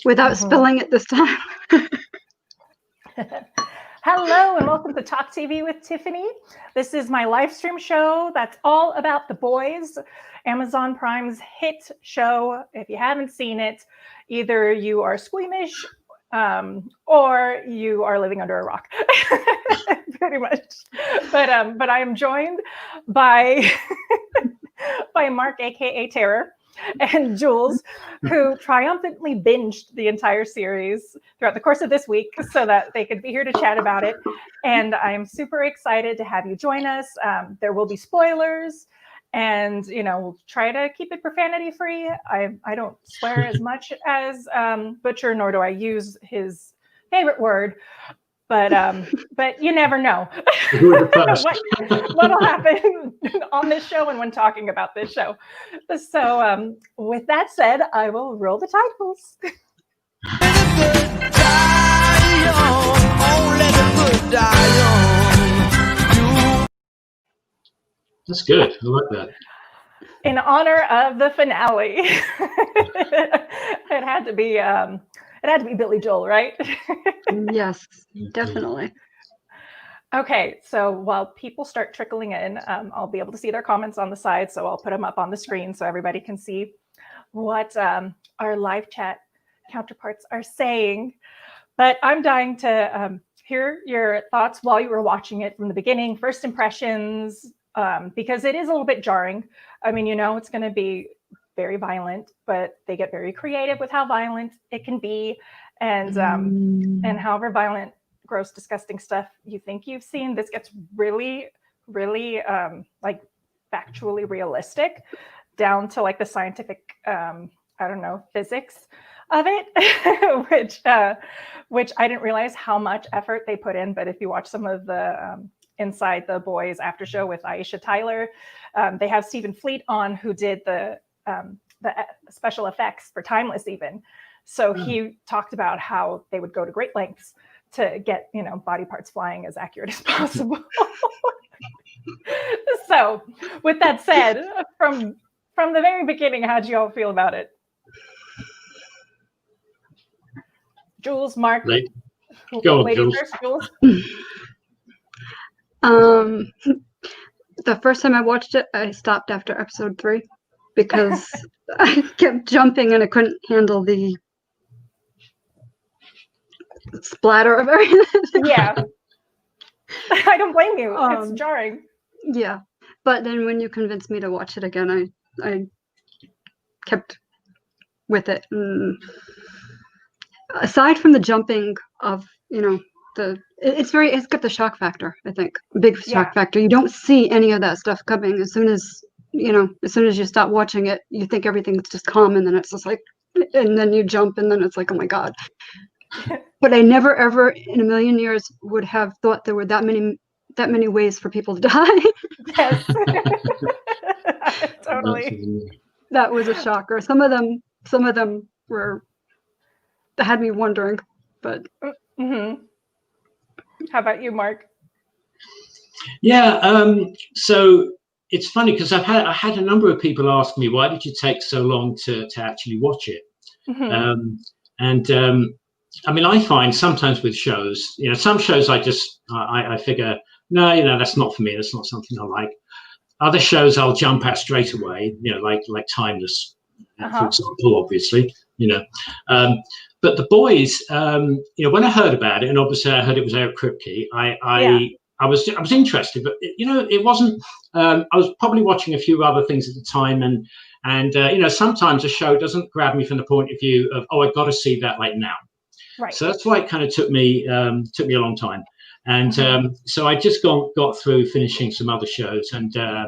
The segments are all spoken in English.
without spilling it this time. Hello and welcome to Talk TV with Tiffany. This is my live stream show that's all about The Boys, Amazon Prime's hit show. If you haven't seen it, either you are squeamish or you are living under a rock, pretty much. But I am joined by by Mark, aka Terror, and Jules, who triumphantly binged the entire series throughout the course of this week so that they could be here to chat about it. And I'm super excited to have you join us. There will be spoilers, and we'll try to keep it profanity free. I don't swear as much as Butcher, nor do I use his favorite word. But you never know what'll happen on this show and when talking about this show. So with that said, I will roll the titles. That's good. I like that. In honor of the finale, it had to be Billy Joel, right? Yes, definitely. Okay, so while people start trickling in, I'll be able to see their comments on the side, so I'll put them up on the screen so everybody can see what our live chat counterparts are saying. But I'm dying to hear your thoughts while you were watching it from the beginning, first impressions, because it is a little bit jarring. I mean, it's going to be very violent, but they get very creative with how violent it can be, and however violent, gross, disgusting stuff you think you've seen, this gets really, really like factually realistic, down to like the scientific, physics of it, which I didn't realize how much effort they put in. But if you watch some of the Inside the Boys after show with Aisha Tyler, they have Stephen Fleet on, who did the special effects for Timeless even. So he talked about how they would go to great lengths to get, body parts flying as accurate as possible. So with that said, from the very beginning, how'd you all feel about it? Jules, Mark, go on, lady Jules. first, Jules. The first time I watched it, I stopped after episode 3 because I kept jumping and I couldn't handle the splatter of everything. Yeah. I don't blame you. It's jarring. Yeah. But then when you convinced me to watch it again, I kept with it. Aside from the jumping of, it's got the shock factor, I think. Big shock factor. You don't see any of that stuff coming. As soon as you stop watching it, you think everything's just calm, and then it's just like, and then you jump, and then it's like, oh my God. But I never, ever in a million years would have thought there were that many ways for people to die. Yes. Totally. That was a shocker. Some of them had me wondering, but. Mm-hmm. How about you, Mark? Yeah. So it's funny because I had a number of people ask me, why did you take so long to actually watch it? Mm-hmm. I mean, I find sometimes with shows, some shows I figure, no, that's not for me. That's not something I like. Other shows I'll jump at straight away, like Timeless, for example, obviously, But The Boys, when I heard about it, and obviously I heard it was Eric Kripke, I was interested, but it wasn't. I was probably watching a few other things at the time, and sometimes a show doesn't grab me from the point of view of, I've got to see that like now. Right. So that's why it kind of took me a long time, and so I just got through finishing some other shows, and I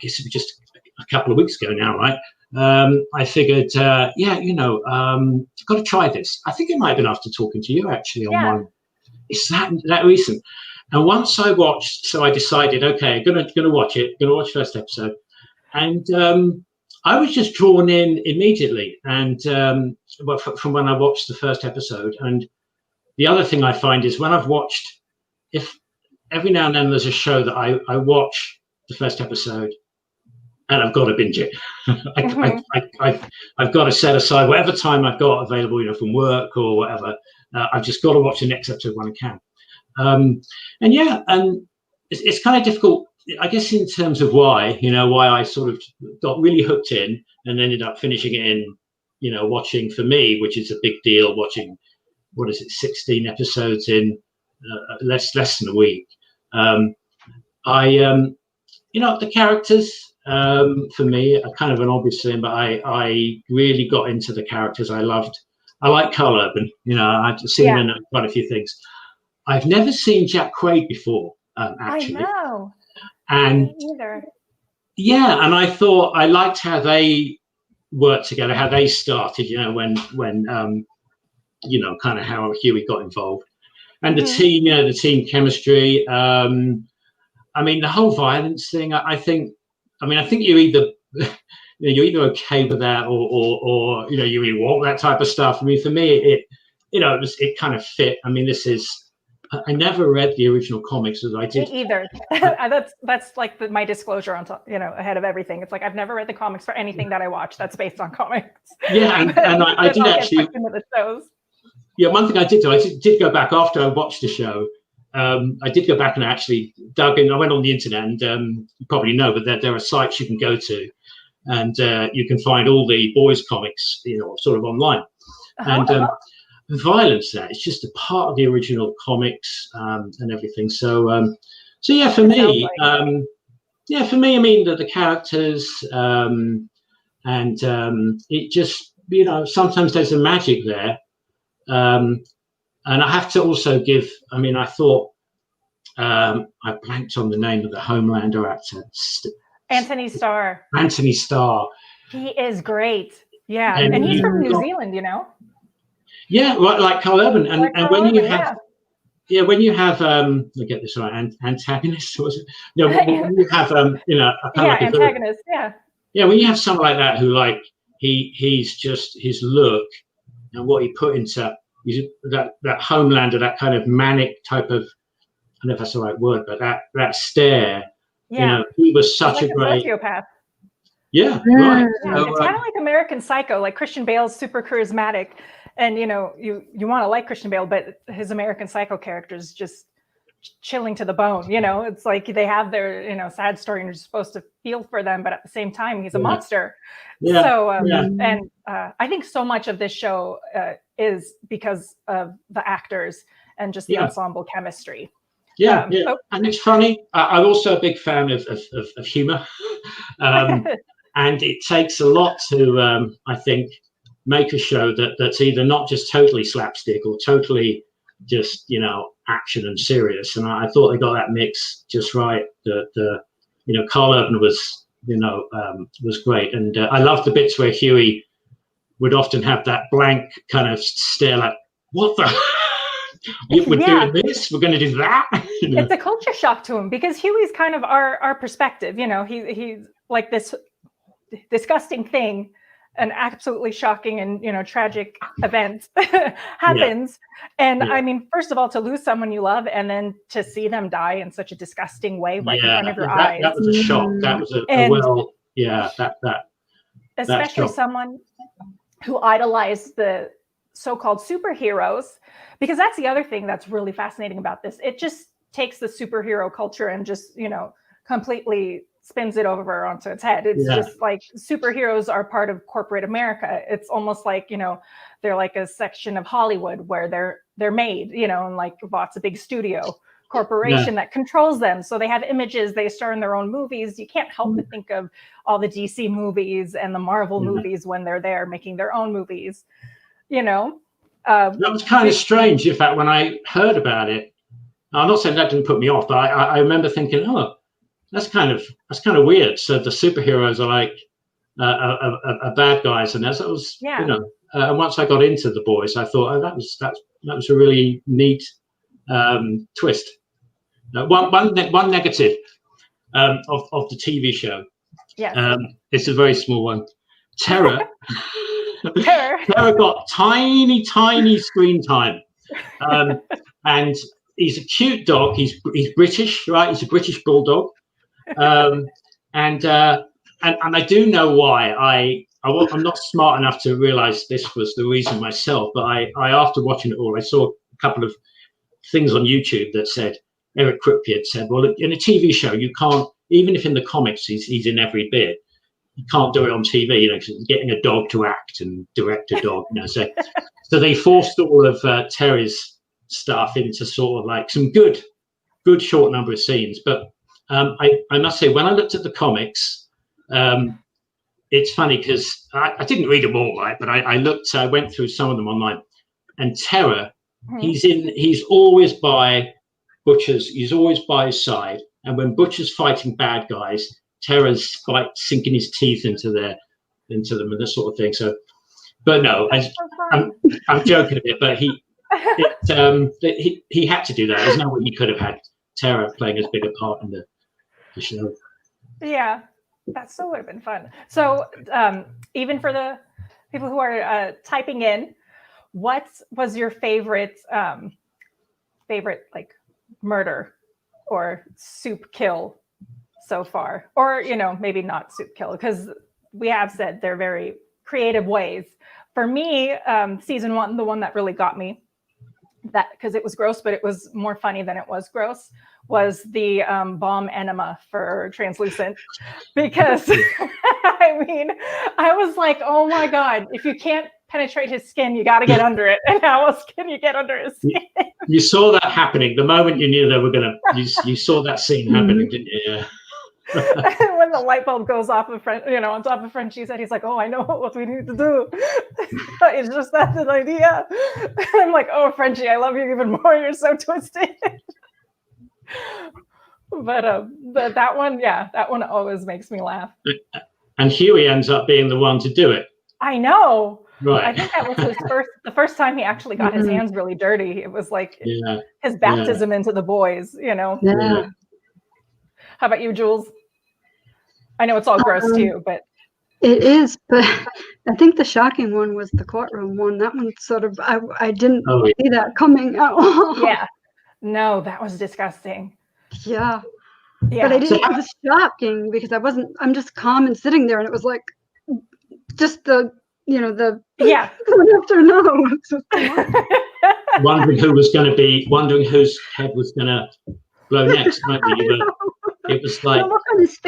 guess it was just a couple of weeks ago now, right? I figured, got to try this. I think it might have been after talking to you actually on one. It's that recent. And once I watched, so I decided, okay, gonna watch it. Gonna watch first episode, and I was just drawn in immediately. And from when I watched the first episode. And the other thing I find is when I've watched, if every now and then there's a show that I watch the first episode, and I've got to binge it. I've got to set aside whatever time I've got available, from work or whatever. I've just got to watch the next episode when I can. And it's kind of difficult, I guess, in terms of why I sort of got really hooked in and ended up finishing it in, watching, for me, which is a big deal, watching, 16 episodes in less than a week. The characters, for me, are kind of an obvious thing, but I really got into the characters. I like Carl Urban. I've seen him in quite a few things. I've never seen Jack Quaid before, actually. I know. And me either. Yeah, and I thought I liked how they worked together, how they started, when kind of how Huey got involved. And the team, the team chemistry. The whole violence thing, I think you're either you're either okay with that or you really want that type of stuff. For me, it kind of fit. I never read the original comics as I did. Me either. That's like my disclosure on top, ahead of everything. It's like I've never read the comics for anything that I watch that's based on comics. Yeah, and I did actually. Into the shows. Yeah, one thing I did do, I did go back after I watched the show. I did go back and actually dug in. I went on the internet, and you probably know, but there are sites you can go to, and you can find all the boys' comics, sort of online. And the violence there is just a part of the original comics and everything. So yeah, for me, the characters and it just, sometimes there's a magic there. And I have to also give, I thought, I blanked on the name of the Homelander actor. Anthony Starr. Anthony Starr. He is great. Yeah. And he's from New Zealand, Yeah, right, like Carl Urban. And when you have, when you have, I get this right, antagonist, was it? No, when you have, antagonist, Yeah, when you have someone like that who, he's just, his look and what he put into that Homelander, that kind of manic type of, I don't know if that's the right word, but that stare, he was such a great sociopath. Yeah, right. Yeah, So, it's kind of like American Psycho, like Christian Bale's super charismatic, and you want to like Christian Bale, but his American Psycho character is just chilling to the bone. It's like they have their sad story, and you're supposed to feel for them, but at the same time, he's a monster. Yeah. So, and I think so much of this show is because of the actors and just the ensemble chemistry. Yeah. And it's funny. I'm also a big fan of humor. And it takes a lot to, I think, make a show that's either not just totally slapstick or totally just, action and serious. And I thought they got that mix just right. Carl Urban was great. And I loved the bits where Huey would often have that blank kind of stare like, what the? We're doing this? We're going to do that? It's a culture shock to him because Huey's kind of our perspective. He's like this disgusting thing, an absolutely shocking and tragic event happens. And first of all, to lose someone you love and then to see them die in such a disgusting way right in front of your eyes. That was a shock. That was especially someone who idolized the so-called superheroes, because that's the other thing that's really fascinating about this. It just takes the superhero culture and just, completely spins it over onto its head. It's just like superheroes are part of corporate America. It's almost like, they're like a section of Hollywood where they're made, and like lots of big studio corporation that controls them. So they have images, they star in their own movies. You can't help but think of all the DC movies and the Marvel movies when they're there making their own movies, That was kind of strange, in fact, when I heard about it. I'm not saying that didn't put me off, but I remember thinking, oh, that's kind of weird. So the superheroes are like are bad guys, and that was and once I got into the boys, I thought, oh, that was a really neat twist. One negative of the TV show. Yeah, it's a very small one. Terror. Terror got tiny screen time, and he's a cute dog. He's British, right? He's a British bulldog, and and I do know why. I'm not smart enough to realize this was the reason myself, but I after watching it all, I saw a couple of things on YouTube that said, Eric Kripke said, well, in a TV show, you can't, even if in the comics he's in every bit, you can't do it on TV, you know, 'cause getting a dog to act and direct a dog, you know. So they forced all of Terry's stuff into sort of like some good short number of scenes. But I must say, when I looked at the comics, it's funny because I didn't read them all, right? But I went through some of them online, and Terror, he's always by Butcher's, he's always by his side, and when Butcher's fighting bad guys, Terror's like sinking his teeth into them and this sort of thing. So, but no, I'm joking a bit, but he had to do that. There's no way he could have had Terror playing as big a part in the show. Yeah, that still would have been fun. So, even for the people who are typing in, what was your favorite like murder or soup kill so far? Or, you know, maybe not soup kill, because we have said they're very creative ways. For me, season 1, the one that really got me, that because it was gross, but it was more funny than it was gross, was the bomb enema for Translucent. Because I mean, I was like, oh my God, if you can't penetrate his skin, you got to get under it. And how else can you get under his skin? You saw that happening the moment you knew they were gonna. You saw that scene happening, didn't you? Yeah. When the light bulb goes off of on top of Frenchie's head, he's like, "Oh, I know what we need to do. It's just that's an idea." And I'm like, "Oh, Frenchie, I love you even more. You're so twisted." But that one always makes me laugh. And Huey ends up being the one to do it. I know. Right. I think that was the first time he actually got his hands really dirty. It was like his baptism into the boys, you know. Yeah. How about you, Jules? I know it's all gross too, but it is. But I think the shocking one was the courtroom one. That one sort of I didn't see that coming at all. Yeah. No, that was disgusting. Yeah. But I didn't. It was shocking because I'm just calm and sitting there, and it was like just the after wondering whose head was gonna blow next, weren't you? It was like the look on his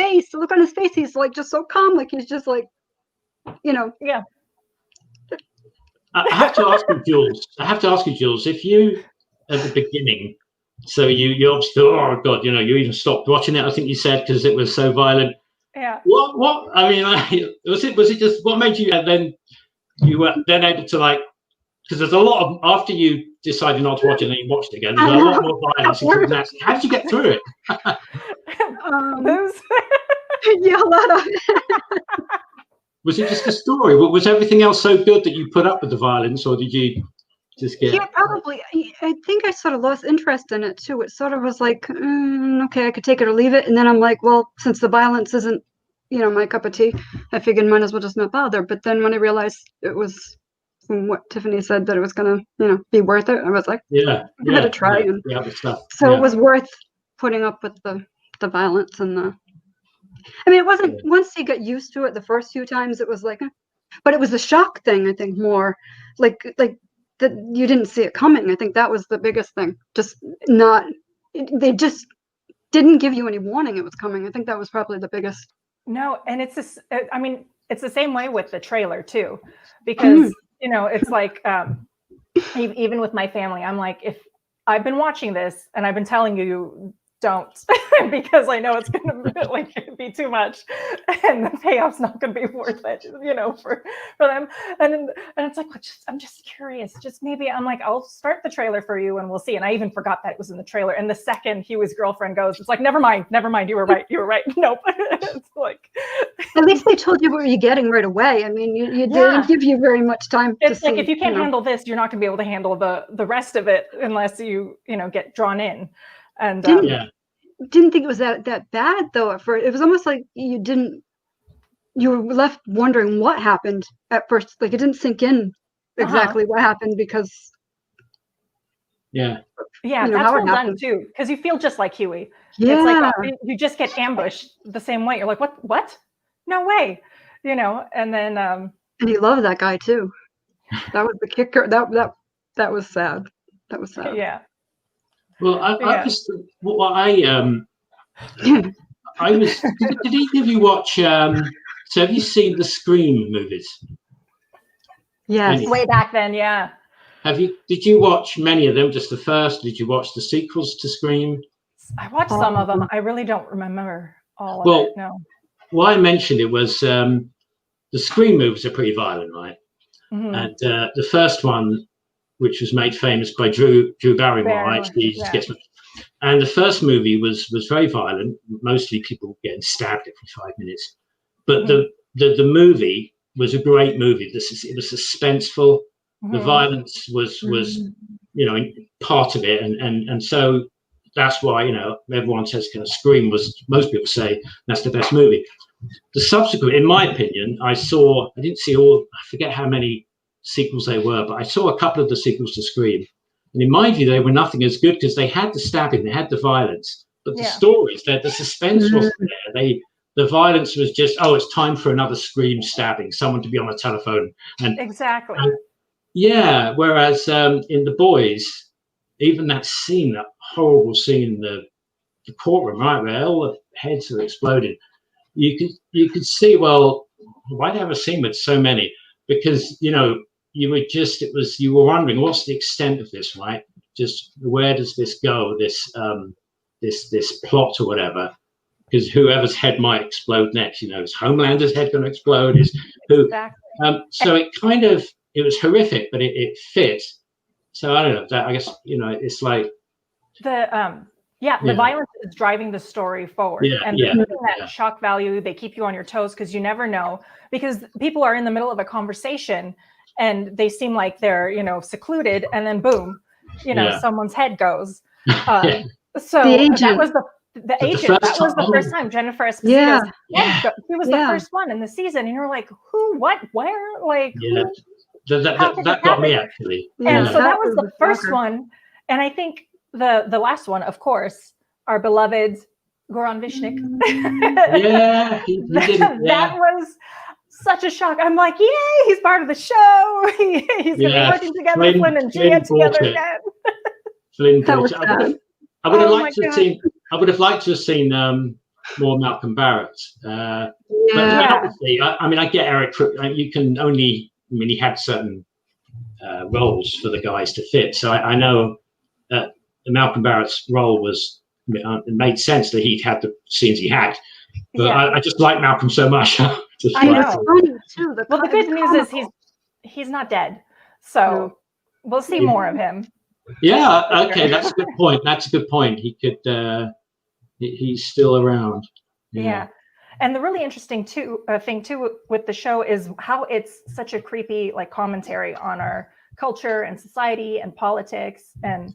face. He's like just so calm, like he's just like, Yeah. I have to ask you, Jules, if you at the beginning, so you obviously, oh God, you even stopped watching it. I think you said because it was so violent. Yeah. What? I mean, was it just what made you then? You were then able to because there's a lot of after you decided not to watch it and then you watched it again. There's a lot more violence. How did you get through it? Yeah, a lot of. Was it just a story? Was everything else so good that you put up with the violence, or did you just get? Yeah, probably. I think I sort of lost interest in it too. It sort of was like, okay, I could take it or leave it, and then I'm like, well, since the violence isn't, my cup of tea, I figured might as well just not bother. But then when I realized it was from what Tiffany said that it was gonna, be worth it, I was like, give it a try. It was worth putting up with the violence and the. I mean, it wasn't once you got used to it the first few times. It was like, but it was the shock thing. I think more like that you didn't see it coming. I think that was the biggest thing. They just didn't give you any warning it was coming. I think that was probably the biggest. No, and it's the same way with the trailer too, because it's like even with my family, I'm like, if I've been watching this and I've been telling you don't because I know it's gonna be too much and the payoff's not gonna be worth it, for them. And it's like, I'm just curious. Just maybe I'm like, I'll start the trailer for you and we'll see. And I even forgot that it was in the trailer. And the second Huey's girlfriend goes, it's like, never mind. You were right. Nope. It's like at least they told you what you're getting right away. I mean, you didn't give you very much time. It's like if you can't handle this, you're not gonna be able to handle the rest of it unless you get drawn in. And didn't think it was that bad though at first. It was almost like you were left wondering what happened at first. Like it didn't sink in exactly what happened because that's well done too, because you feel just like Huey. It's like you just get ambushed the same way. You're like, what no way, and then And he loved that guy too. That was the kicker. That was sad. That was sad. yeah. Well, I Yeah. was what I was. Did either of you watch? So have you seen the Scream movies? Yes. Any? Way back then, yeah. Have you? Did you watch many of them? Just the first? Did you watch the sequels to Scream? I watched some of them. I really don't remember all of it. No. Why I mentioned it was the Scream movies are pretty violent, right? Mhm. And the first one, which was made famous by Drew Barrymore, right? And the first movie was very violent, mostly people getting stabbed every 5 minutes. But the movie was a great movie. It was suspenseful. The violence was part of it, and so that's why everyone says kind of Scream was. Most people say that's the best movie. The subsequent, in my opinion, I didn't see all. I forget how many sequels they were, but I saw a couple of the sequels to Scream, and in my view, they were nothing as good because they had the stabbing, they had the violence, but the stories, the suspense wasn't there. The violence was just, it's time for another Scream stabbing, someone to be on the telephone, and exactly. Yeah, whereas in The Boys, even that horrible scene in the courtroom, right, where all the heads are exploding, you could see, well, why do they have a scene with so many? Because you were wondering what's the extent of this, right? Just where does this go? This plot or whatever. Because whoever's head might explode next, is Homelander's head going to explode? Exactly. So it was horrific, but it fit. So I don't know. I guess it's like the violence is driving the story forward, and that shock value. They keep you on your toes because you never know. Because people are in the middle of a conversation, and they seem like they're secluded, and then boom, someone's head goes. So that was the agent. That was the first time Jennifer Esposito's head go. He was the first one in the season, and you're like, who, what, where, like. Yeah. That got me actually. And so that was the first one. And I think the last one, of course, our beloved Goran Vishnik. That was such a shock. I'm like, yay, he's part of the show. He's going to be working together, Flynn and Gia together again. Flynn I would have liked to have seen more Malcolm Barrett. But obviously, I get Eric. You can only. He had certain roles for the guys to fit. So I know that Malcolm Barrett's role it made sense that he had the scenes he had. But I just like Malcolm so much. I know. Well, the good news is he's not dead. So we'll see more of him. Yeah. Okay. That's a good point. He could. He's still around. Yeah. And the really interesting thing too with the show is how it's such a creepy commentary on our culture and society and politics and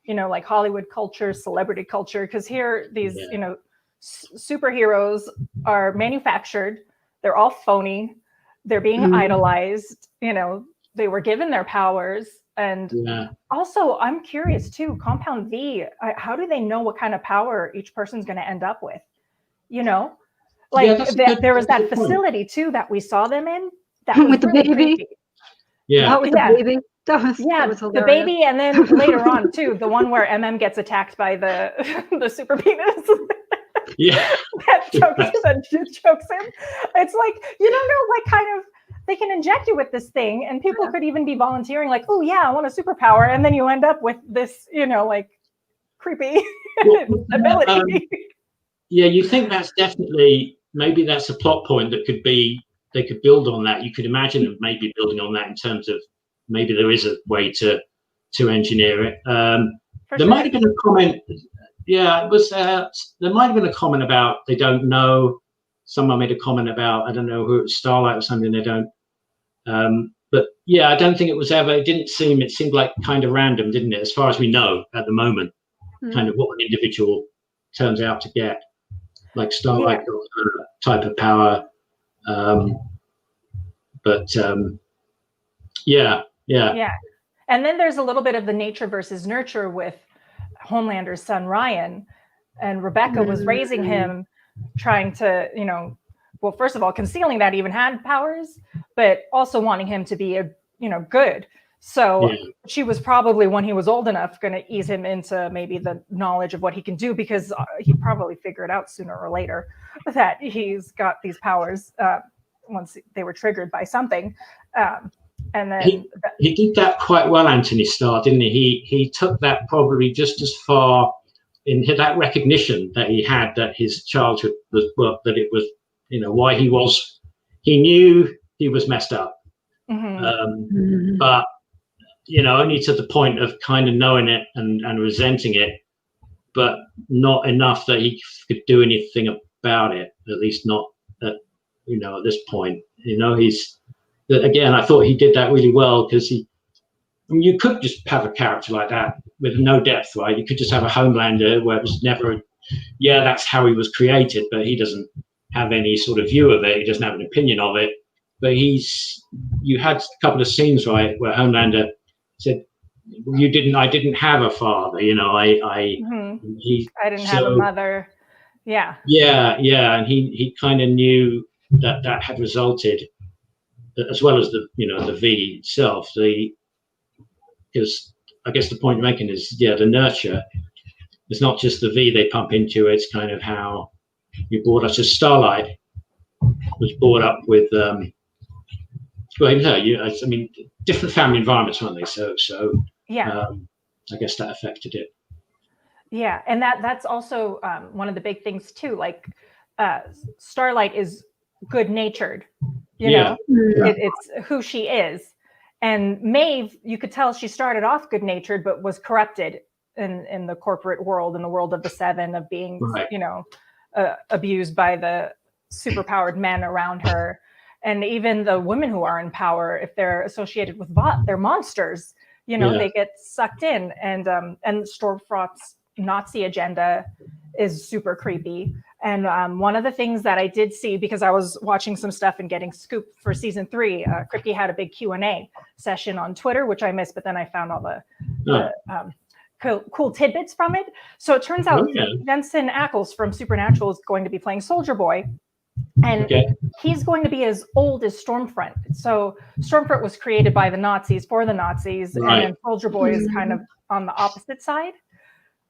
like Hollywood culture, celebrity culture. Because here these superheroes are manufactured. They're all phony. They're being idolized. They were given their powers. And also, I'm curious too. Compound V. How do they know what kind of power each person's going to end up with? There was that facility too that we saw them in. That was with the really baby. Creepy. Yeah. With the baby. That was the baby, and then later on too, the one where gets attacked by the super penis. that chokes him. It's like you don't know what kind of they can inject you with this thing, and people could even be volunteering, like, oh yeah, I want a superpower, and then you end up with this, creepy ability. You think that's definitely. Maybe that's a plot point that they could build on that. You could imagine them maybe building on that in terms of maybe there is a way to engineer it. There might have been a comment. Yeah, it was. There might have been a comment about they don't know. Someone made a comment about I don't know who Starlight or something. They don't. But yeah, I don't think it was ever. It seemed like kind of random, didn't it? As far as we know at the moment, kind of what an individual turns out to get. Like Starlight type of power, yeah. And then there's a little bit of the nature versus nurture with Homelander's son Ryan, and Rebecca was raising him, trying to well, first of all, concealing that he even had powers, but also wanting him to be good. So she was probably, when he was old enough, going to ease him into maybe the knowledge of what he can do, because he probably figured out sooner or later that he's got these powers once they were triggered by something. And then he did that quite well, Anthony Starr, didn't he? He took that probably just as far in that recognition that he had, that his childhood was, well, that it was, why he knew he was messed up. But only to the point of kind of knowing it and resenting it, but not enough that he could do anything about it, at least not at this point. Again, I thought he did that really well, because you could just have a character like that with no depth, right? You could just have a Homelander where it was never, that's how he was created, but he doesn't have any sort of view of it. He doesn't have an opinion of it. But you had a couple of scenes, right, where Homelander said, I didn't have a father, I didn't have a mother. Yeah, and he kind of knew that had resulted, as well as the V itself, because I guess the point you're making is, the nurture. It's not just the V they pump into, it's kind of how you brought us. As Starlight was brought up with, different family environments, weren't they? So I guess that affected it. Yeah, and that's also one of the big things too. Like Starlight is good-natured, it's who she is. And Maeve, you could tell she started off good-natured, but was corrupted in the corporate world, in the world of the Seven, of being, abused by the superpowered men around her. And even the women who are in power, if they're associated with Vought, they're monsters. They get sucked in. And Stormfront's Nazi agenda is super creepy. And one of the things that I did see, because I was watching some stuff and getting scooped for season 3, Kripke had a big Q&A session on Twitter, which I missed, but then I found all the cool tidbits from it. So it turns out Jensen Ackles from Supernatural is going to be playing Soldier Boy. And he's going to be as old as Stormfront. So Stormfront was created by the Nazis for the Nazis, and then Soldier Boy is kind of on the opposite side.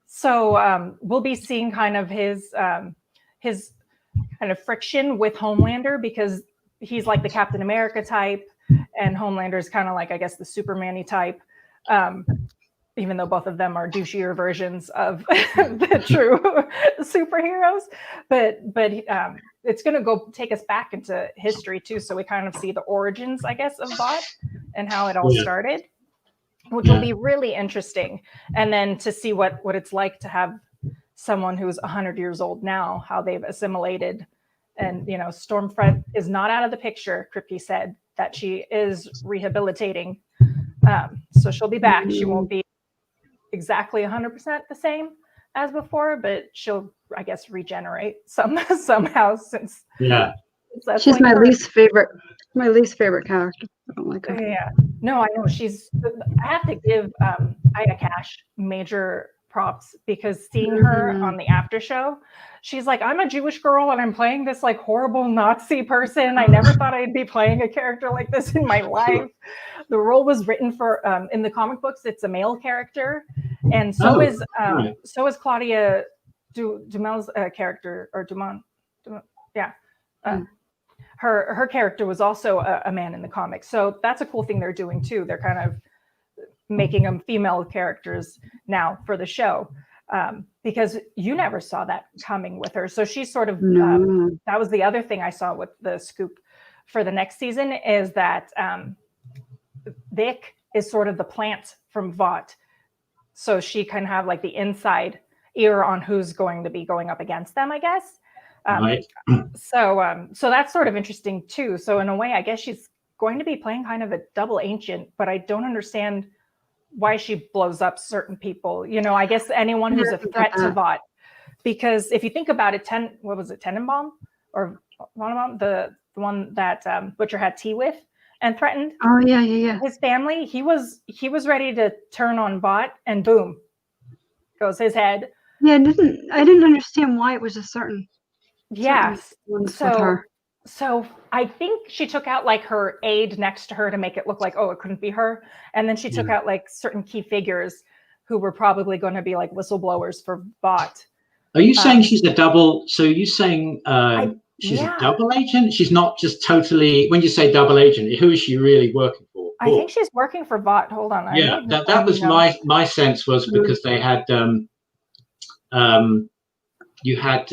So we'll be seeing kind of his kind of friction with Homelander, because he's like the Captain America type, and Homelander is kind of like, I guess, the Superman-y type. Even though both of them are douchier versions of the true superheroes, but it's going to go take us back into history too, so we kind of see the origins, I guess, of Vought and how it all started, which will be really interesting. And then to see what it's like to have someone who's 100 years old now, how they've assimilated. And Stormfront is not out of the picture. Kripke said that she is rehabilitating, so she'll be back. She won't be exactly 100% the same as before, but she'll, I guess, regenerate somehow, since she's my least favorite character. I don't like her. Yeah, no, I know I have to give Aya Cash major props, because seeing her on the after show, she's like, I'm a Jewish girl and I'm playing this like horrible Nazi person. I never thought I'd be playing a character like this in my life. The role was written for in the comic books, it's a male character, and so is Claudia Dumel's character, or Dumont. Her character was also a man in the comics. So that's a cool thing they're doing too. They're kind of making them female characters now for the show, because you never saw that coming with her. So she's sort of that was the other thing I saw with the scoop for the next season, is that Vic is sort of the plant from Vought, so she can have like the inside ear on who's going to be going up against them, I guess. So that's sort of interesting too. So in a way, I guess she's going to be playing kind of a double ancient, but I don't understand why she blows up certain people. I guess anyone who's a threat to Vought, because if you think about it, Tenenbaum or Vonnebaum, the one that Butcher had tea with and threatened. Oh yeah. His family. He was ready to turn on Vought, and boom, goes his head. Yeah, I didn't understand why it was a certain. Yes. Ones with her. So I think she took out like her aide next to her to make it look like, oh, it couldn't be her. And then she took out like certain key figures who were probably going to be like whistleblowers for Vought. Are you saying she's a double? So you saying she's yeah. a double agent? She's not just totally. When you say double agent, who is she really working for? I think she's working for Vought. Hold on. Yeah, that was my sense was because they had you had.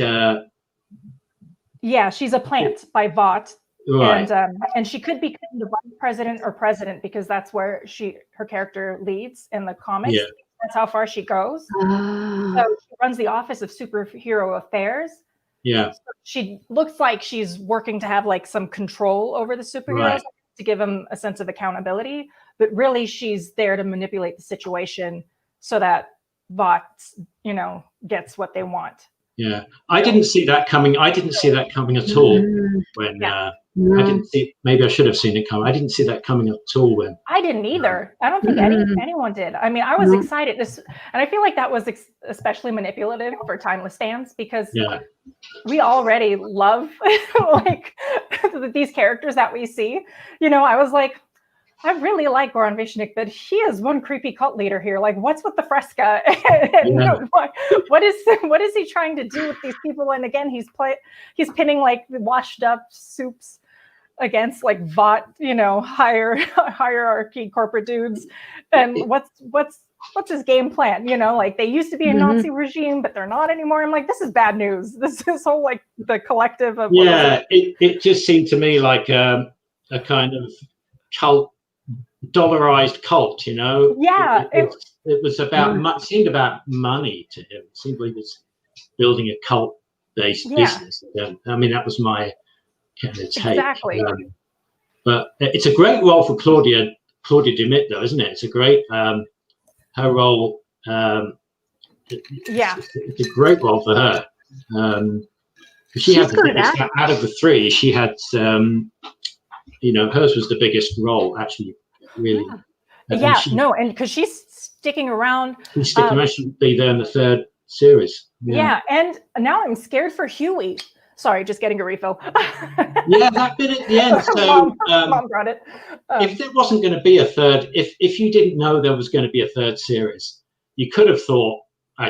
Yeah, she's a plant by Vought, right. And she could become the vice president or president because that's where her character leads in the comics. Yeah. That's how far she goes. So she runs the Office of Superhero Affairs. Yeah. So she looks like she's working to have like some control over the superheroes to give them a sense of accountability, but really she's there to manipulate the situation so that Vought, gets what they want. Yeah, I didn't see that coming. I didn't see that coming at all when I didn't see. Maybe I should have seen it coming. I didn't see that coming at all when. I didn't either. I don't think anyone did. I mean, I was excited, and I feel like that was especially manipulative for Timeless Fans because we already love like these characters that we see. I was like, I really like Goran Vishnik, but he is one creepy cult leader here. Like, what's with the fresca? And what is he trying to do with these people? And again, he's pinning like the washed up soups against like Vought, hierarchy corporate dudes. And what's his game plan? Like they used to be a Nazi regime, but they're not anymore. I'm like, this is bad news. This whole like the collective of it just seemed to me like a kind of cult. Dollarized cult, Yeah, it was about seemed about money to him. It seemed like he was building a cult-based business. I mean, that was my kind of take. Exactly. But it's a great role for Claudia DeMitt, though, isn't it? It's a great her role. It's a great role for her. She had the biggest, out of the three. She had, hers was the biggest role actually. Really, and because she's sticking around. She's sticking around. She'll be there in the third series. Yeah, and now I'm scared for Huey. Sorry, just getting a refill. That bit at the end. So, Mom brought it. If there wasn't going to be a third, if you didn't know there was going to be a third series, you could have thought,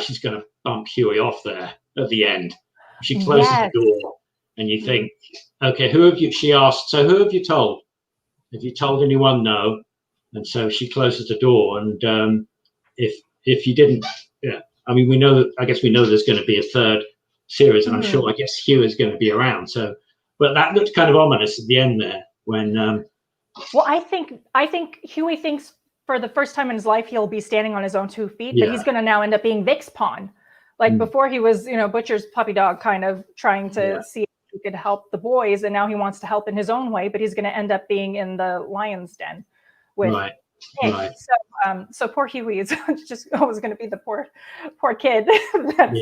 she's going to bump Huey off there at the end. She closes the door, and you think, okay, who have you? She asked, so who have you told? Have you told anyone? No. And so she closes the door, and if you didn't, I mean, we know. I guess we know there's going to be a third series, and I'm sure. I guess Hugh is going to be around. So, but that looked kind of ominous at the end there when. Well, I think Huey thinks for the first time in his life he'll be standing on his own 2 feet, but he's going to now end up being Vic's pawn. Like before, he was Butcher's puppy dog, kind of trying to see. He could help the boys, and now he wants to help in his own way, but he's going to end up being in the lion's den with right. So poor Huey is just always going to be the poor kid that's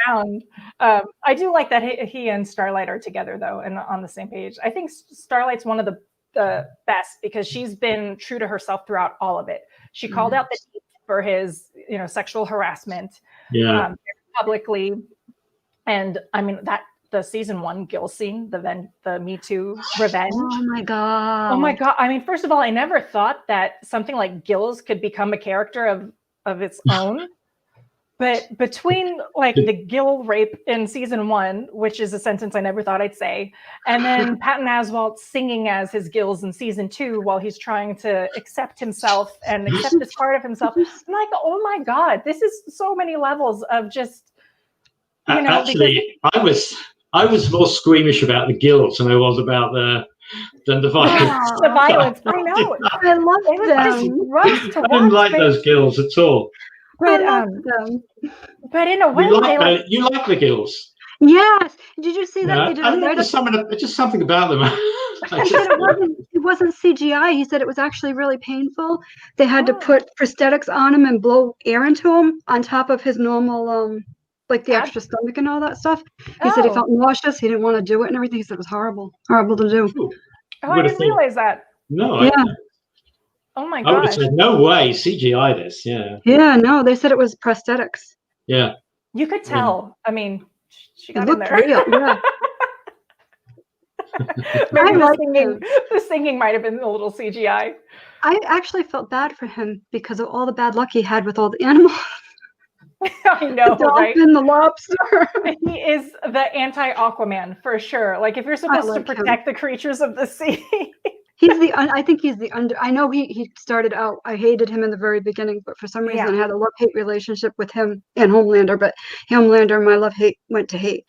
around. I do like that he and Starlight are together though, and on the same page. I think Starlight's one of the best because she's been true to herself throughout all of it. She called out the Chief for his sexual harassment publicly, and I mean that the season 1 Gil scene, the Me Too revenge. Oh my god! I mean, first of all, I never thought that something like Gil's could become a character of its own. But between like the Gil rape in season 1, which is a sentence I never thought I'd say, and then Patton Oswalt singing as his Gills in season 2 while he's trying to accept himself and accept this part of himself, I'm like, oh my god, this is so many levels of just. Actually, I was more squeamish about the Gills than I was about than the violence. The violence, I know. I love them. I didn't like those Gills at all. But in a way, you like the Gills. Yes. Did you see that? I don't know. Just something about them. He said it wasn't CGI. He said it was actually really painful. They had to put prosthetics on him and blow air into him on top of his normal, like the extra stomach and all that stuff. He said he felt nauseous. He didn't want to do it and everything. He said it was horrible to do. I didn't realize that. No. Oh my I would have gosh. said, no way, CGI this, Yeah, no, they said it was prosthetics. Yeah. You could tell. I mean, she It got in looked there. real. Yeah. Maybe I liked him. the singing might have been a little CGI. I actually felt bad for him because of all the bad luck he had with all the animals. I know, The right? dolphin, the lobster. He is the anti-Aquaman for sure. Like if you're supposed to like him. protect the creatures of the sea. I think he's the under. I know he started out. I hated him in the very beginning, but for some reason Yeah. I had a love-hate relationship with him and Homelander. But Homelander, my love-hate went to hate.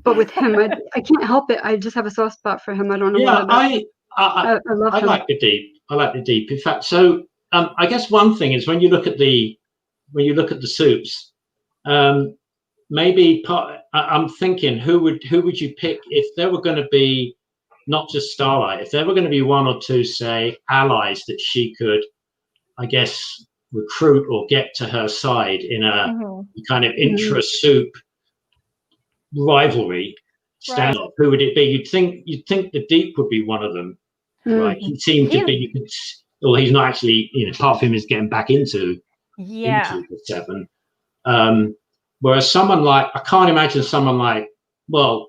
But with him, I can't help it. I just have a soft spot for him. I don't know Yeah, what it is. I love I him. like the deep. I like the deep. In fact, so I guess one thing is when you look at the suits, maybe I'm thinking who would you pick if there were going to be not just Starlight, if there were going to be one or two, say, allies that she could, I guess, recruit or get to her side in a kind of intra-soup rivalry standoff, who would it be? You'd think the Deep would be one of them, right? He seemed to be. Well, he's not actually. Part of him is getting back into the Seven. Whereas someone like, I can't imagine someone like, well,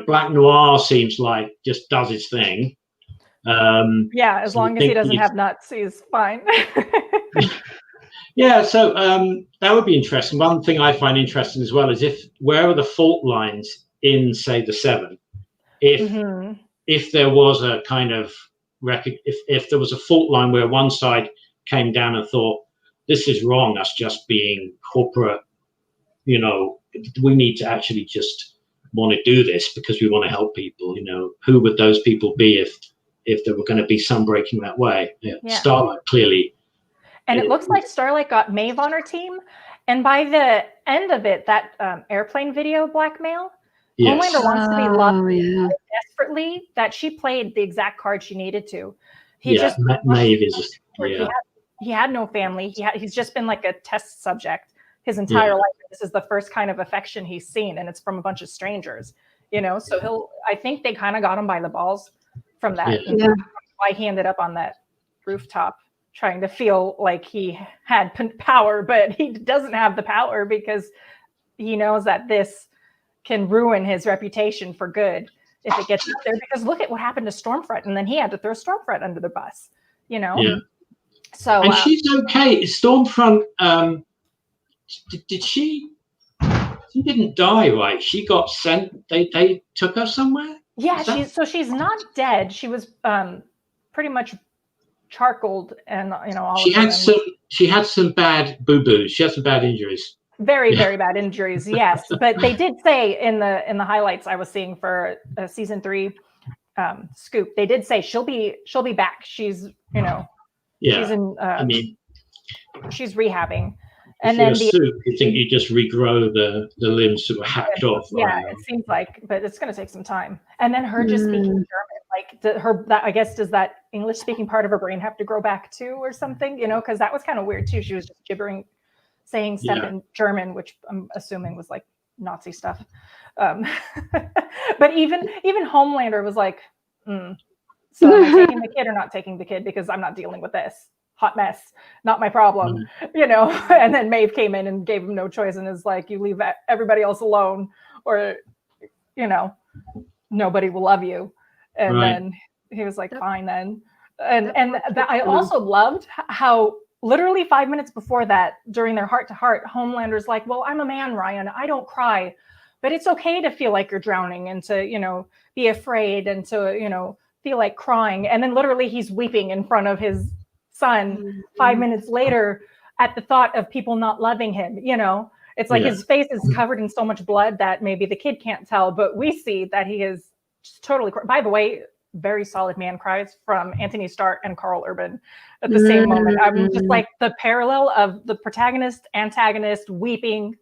Black Noir seems like just does his thing. As long as he doesn't have nuts, he's fine. Yeah, so that would be interesting. One thing I find interesting as well is where are the fault lines in, say, the Seven? If there was a kind of if there was a fault line where one side came down and thought this is wrong, us just being corporate, we need to actually just want to do this because we want to help people. Who would those people be if there were going to be some breaking that way? Starlight clearly. And it looks like Starlight got Maeve on her team. And by the end of it, that airplane video blackmail, Homelander wants to be loved desperately that she played the exact card she needed to. Maeve is he had no family. He's just been like a test subject his entire life. This is the first kind of affection he's seen, and it's from a bunch of strangers. So I think they kind of got him by the balls from that. Yeah. Why he ended up on that rooftop trying to feel like he had power, but he doesn't have the power because he knows that this can ruin his reputation for good if it gets out there. Because look at what happened to Stormfront, and then he had to throw Stormfront under the bus. Yeah. So and she's okay. Stormfront. Did she? She didn't die, right? She got sent. They took her somewhere. Yeah, she's not dead. She was pretty much charcoaled, and all. She had some bad boo-boos. She had some bad injuries. Very, very bad injuries. Yes, but they did say in the highlights I was seeing for season 3 scoop, they did say she'll be back. She's she's in. She's rehabbing. And then you think you just regrow the limbs that were hacked off. Yeah, it seems like, but it's going to take some time. And then her just speaking German, I guess, does that English speaking part of her brain have to grow back too, or something? Because that was kind of weird too. She was just gibbering, saying stuff in German, which I'm assuming was like Nazi stuff. But even Homelander was like, so am I taking the kid or not taking the kid? Because I'm not dealing with this. Hot mess, not my problem, and then Maeve came in and gave him no choice and is like, you leave everybody else alone or, nobody will love you. And then he was like, fine then. And I also loved how literally 5 minutes before that, during their heart-to-heart, Homelander's like, well, I'm a man, Ryan. I don't cry, but it's okay to feel like you're drowning and to, be afraid and to, feel like crying. And then literally he's weeping in front of his son 5 minutes later at the thought of people not loving him. It's like his face is covered in so much blood that maybe the kid can't tell, but we see that he is just totally, by the way, very solid man cries from Anthony Starr and Carl Urban at the same moment. I'm just like the parallel of the protagonist, antagonist weeping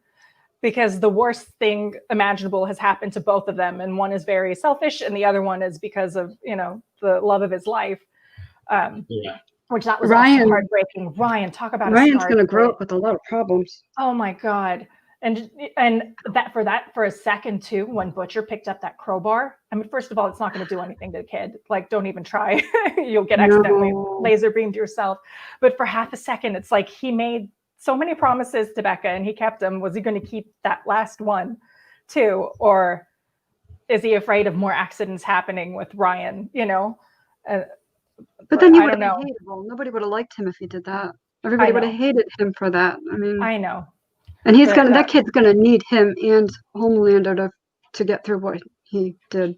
because the worst thing imaginable has happened to both of them. And one is very selfish and the other one is because of, the love of his life. Which that was also heartbreaking. Ryan, talk about Ryan's going to grow up with a lot of problems. Oh my God. And that for a second too, when Butcher picked up that crowbar, I mean, first of all, it's not going to do anything to the kid. Like, don't even try. You'll get accidentally laser beamed yourself. But for half a second, it's like he made so many promises to Becca and he kept them. Was he going to keep that last one? too, or is he afraid of more accidents happening with Ryan? But then you I would don't have know. been hateable. Nobody would have liked him if he did that. Everybody would have know. hated him for that. I mean, I know. and But that kid's gonna need him and Homelander to get through what he did.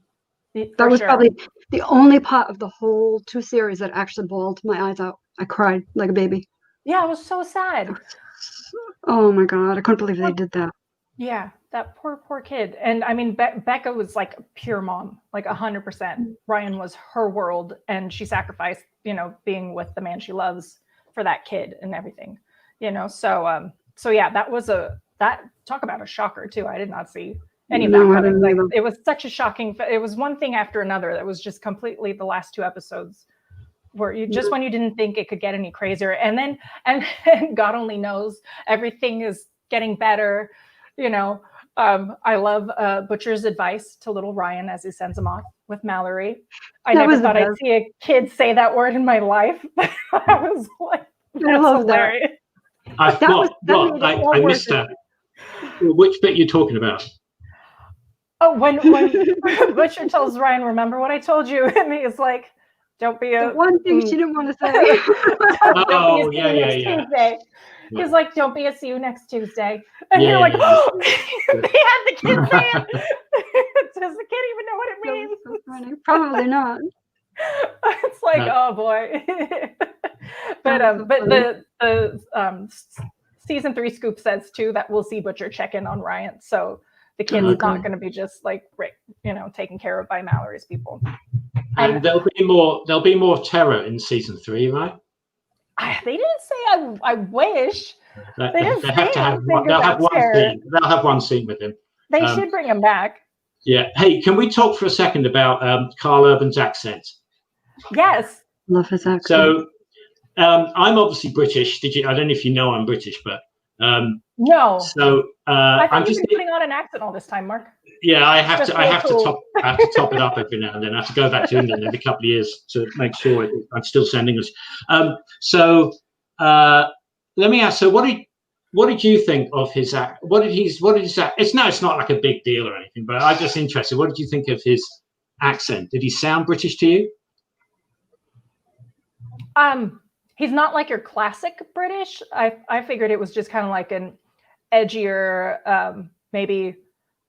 That for was sure. probably the only part of the whole 2 series that actually bawled my eyes out. I cried like a baby. Yeah, it was so sad. Oh my God, I couldn't believe they did that. Yeah, that poor kid. And I mean, Becca was like a pure mom, like 100%. Ryan was her world, and she sacrificed, being with the man she loves for that kid and everything, So yeah, that talk about a shocker too. I did not see any of that coming. Like, it was such a shocking. It was one thing after another. That was just completely the last 2 episodes where when you didn't think it could get any crazier, and then God only knows everything is getting better. I love Butcher's advice to little Ryan as he sends him off with Mallory. I never thought I'd see a kid say that word in my life. I was like, that's hilarious. I missed that. Which bit you're talking about? Oh, when Butcher tells Ryan, "Remember what I told you," and he's like, "Don't be a..." The one thing she didn't want to say. Oh, yeah. Tuesday. He's like, "Don't be a see you next Tuesday," and you're like, "Oh, they had the kid say it." Does the kid even know what it means? So funny. Probably not. It's like, oh boy. But the season 3 scoop says too that we'll see Butcher check in on Ryan, so the kid's not going to be just like taken care of by Mallory's people. And there'll be more terror in season 3, right? They didn't say I wish. They didn't say they'll have one scene with him. They should bring him back. Yeah. Hey, can we talk for a second about Carl Urban's accent? Yes. Love his accent. So I'm obviously British. I don't know if you know I'm British, but no. So I thought you've been putting on an accent all this time, Mark. Yeah, I have to top it up every now and then. I have to go back to England every couple of years to make sure I'm still saying English. So let me ask. So what did you think of his act? What did his act? It's not like a big deal or anything, but I'm just interested. What did you think of his accent? Did he sound British to you? He's not like your classic British. I figured it was just kind of like an edgier, maybe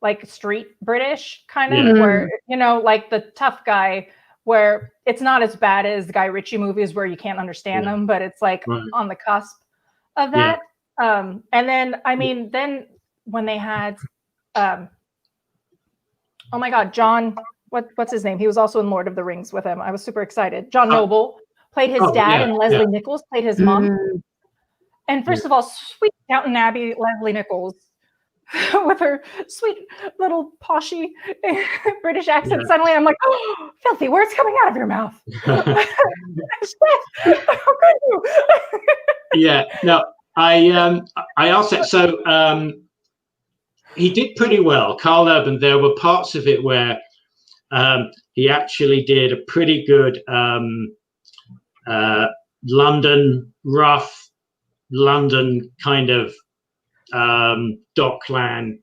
like street British kind of, where like the tough guy, where it's not as bad as Guy Ritchie movies where you can't understand them, but it's like on the cusp of that. And then then when they had oh my God, John, what's his name? He was also in Lord of the Rings with him. I was super excited. John Noble played his dad, and Leslie Nichols played his mom. And first of all, sweet Downton Abbey Leslie Nichols with her sweet little poshy British accent. Suddenly I'm like, oh, filthy words coming out of your mouth. How could you? Yeah, no, I asked that. So he did pretty well. Carl Urban, there were parts of it where he actually did a pretty good rough London kind of Dockland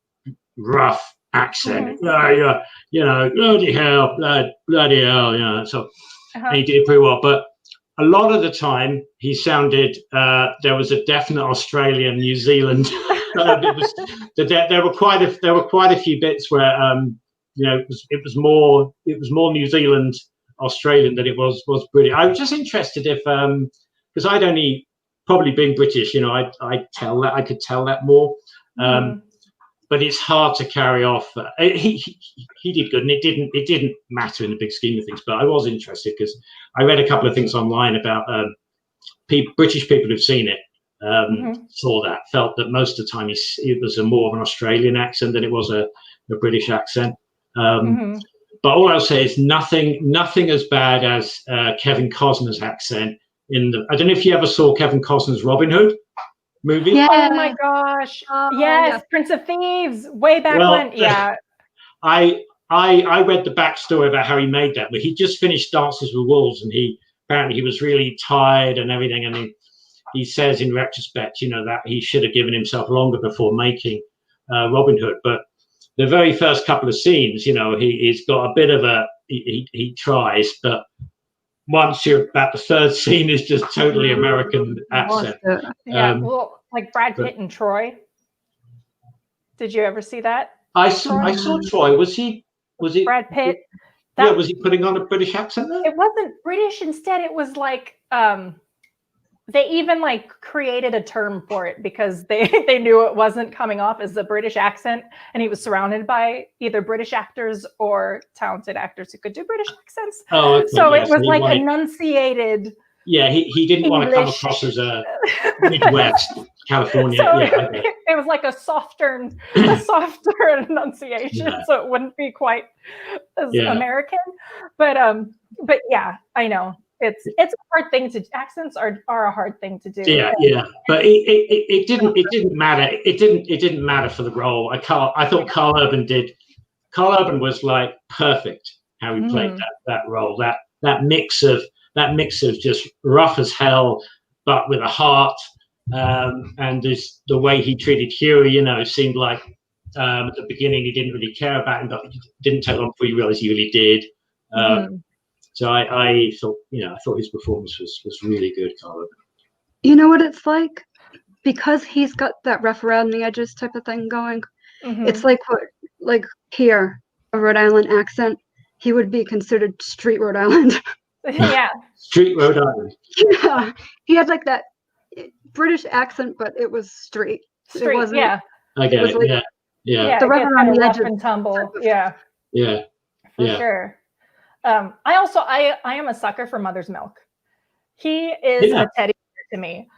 rough accent. Bloody hell, bloody hell, so and he did pretty well. But a lot of the time he sounded there was a definite Australian, New Zealand. There were quite a few bits where it was more New Zealand Australian than it was British. I was just interested if because I'd only probably been British, I could tell that more. But it's hard to carry off. He did good, and it didn't matter in the big scheme of things. But I was interested because I read a couple of things online about British people who've seen it, saw that, felt that most of the time it was more of an Australian accent than it was a British accent. But all I'll say is nothing as bad as Kevin Costner's accent I don't know if you ever saw Kevin Costner's Robin Hood movie. Yeah. Oh my gosh. Yes, Prince of Thieves, way back when. Yeah. I read the backstory about how he made that, but he just finished Dances with Wolves, and apparently he was really tired and everything, and he says in retrospect, that he should have given himself longer before making Robin Hood. But the very first couple of scenes, you know, he's got a bit of he tries, but once you're about the third scene is just totally American accent. Yeah, well, like Brad Pitt and Troy. Did you ever see that? I saw Troy. Was he Brad Pitt? Yeah, was he putting on a British accent there? It wasn't British. Instead, it was like they even like created a term for it because they knew it wasn't coming off as a British accent, and he was surrounded by either British actors or talented actors who could do British accents. Oh, okay, so it was like enunciated. Yeah, he didn't English. Want to come across as a Midwest California. So yeah, it was like a softer enunciation, so it wouldn't be quite as American. But yeah, I know it's a hard thing to. Accents are a hard thing to do. Yeah. But it didn't matter. It didn't matter for the role. I thought Carl Urban was like perfect how he played that role. That mix of just rough as hell, but with a heart, and the way he treated Huey, you know, seemed like at the beginning he didn't really care about him, but it didn't take long before you realized he really did. So I thought his performance was really good, Carl. You know what it's like? Because he's got that rough around the edges type of thing going. It's like here, a Rhode Island accent, he would be considered street Rhode Island. Yeah. Street Rhode Island. Yeah. He had like that British accent, but it was straight. Straight, it wasn't, yeah. I get it. Like, yeah. The rough around the edges and tumble. Yeah. Yeah. For sure. I am a sucker for Mother's Milk. He is a teddy bear to me.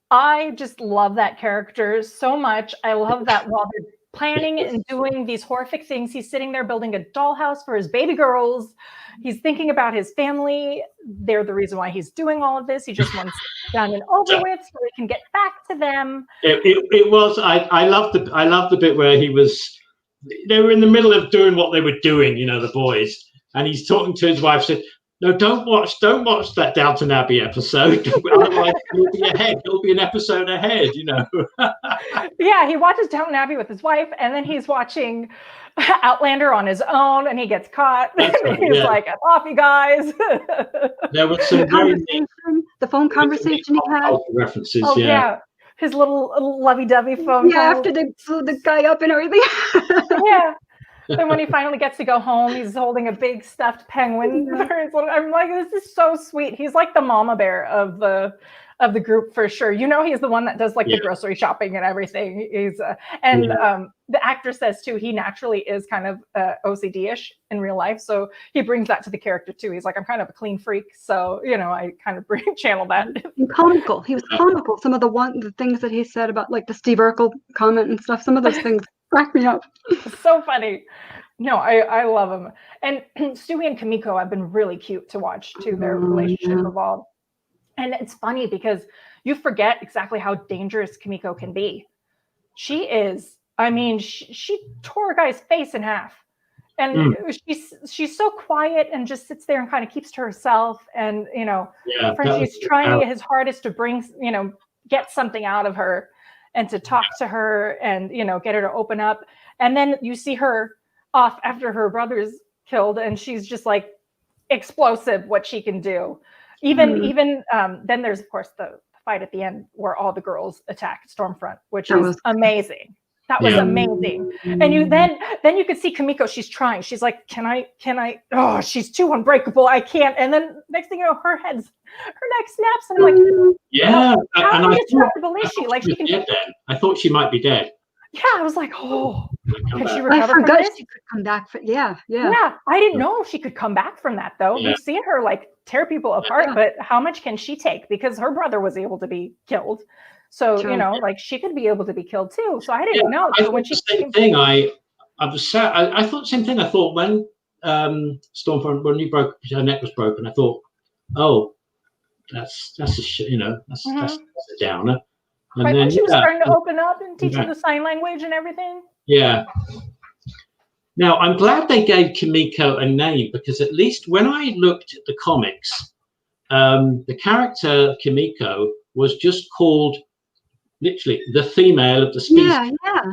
I just love that character so much. I love that while they're planning and doing these horrific things, he's sitting there building a dollhouse for his baby girls. He's thinking about his family. They're the reason why he's doing all of this. He just wants it done and over with so he can get back to them. It was. I loved the bit where they were in the middle of doing what they were doing, you know, the boys, and he's talking to his wife. Said, "No, don't watch that Downton Abbey episode. Otherwise, he'll be an episode ahead." You know. Yeah, he watches Downton Abbey with his wife, and then he's watching Outlander on his own, and he gets caught. And he's like, "I'm off, you guys." There was some the phone conversation he had. References. Oh yeah. His little lovey-dovey phone call. After they blew the guy up and everything. Yeah. And when he finally gets to go home, he's holding a big stuffed penguin for his little. I'm like, this is so sweet. He's like the mama bear of the group for sure. You know, he's the one that does like the grocery shopping and everything. He's the actor says too, he naturally is kind of OCD-ish in real life, so he brings that to the character too. He's like, I'm kind of a clean freak, so you know, I kind of channel that. Comical. He was comical. Some of the things that he said about like the Steve Urkel comment and stuff. Some of those things crack me up. So funny. No, I love him. And Stewie and Kimiko have been really cute to watch too. Their relationship evolve. And it's funny because you forget exactly how dangerous Kimiko can be. She is, I mean, she tore a guy's face in half. And she's so quiet and just sits there and kind of keeps to herself. And, you know, Frenchie's trying his hardest to bring, you know, get something out of her and to talk to her and, you know, get her to open up. And then you see her off after her brother's killed and she's just like explosive what she can do. Even then there's of course the fight at the end where all the girls attack Stormfront, which is amazing. That was amazing. And you then you could see Kimiko, she's trying. She's like, can I, oh, she's too unbreakable. I can't. And then next thing you know, her neck snaps. And I'm like, how indestructible is she? Like, she can dead then. I thought she might be dead. Yeah, I was like, oh, can she I recover forgot from this? she could come back. Yeah. I didn't know she could come back from that though. We've seen her like tear people apart, but how much can she take? Because her brother was able to be killed. So, you know, like she could be able to be killed too. So I didn't know. I when she same thing. I was sad. I thought the same thing. I thought when Stormfront, when her neck was broken, I thought, oh, that's a you know, that's a downer. And right then when she was starting to open up and teach her the sign language and everything. Yeah. Now I'm glad they gave Kimiko a name because at least when I looked at the comics, the character Kimiko was just called literally the female of the species. Yeah.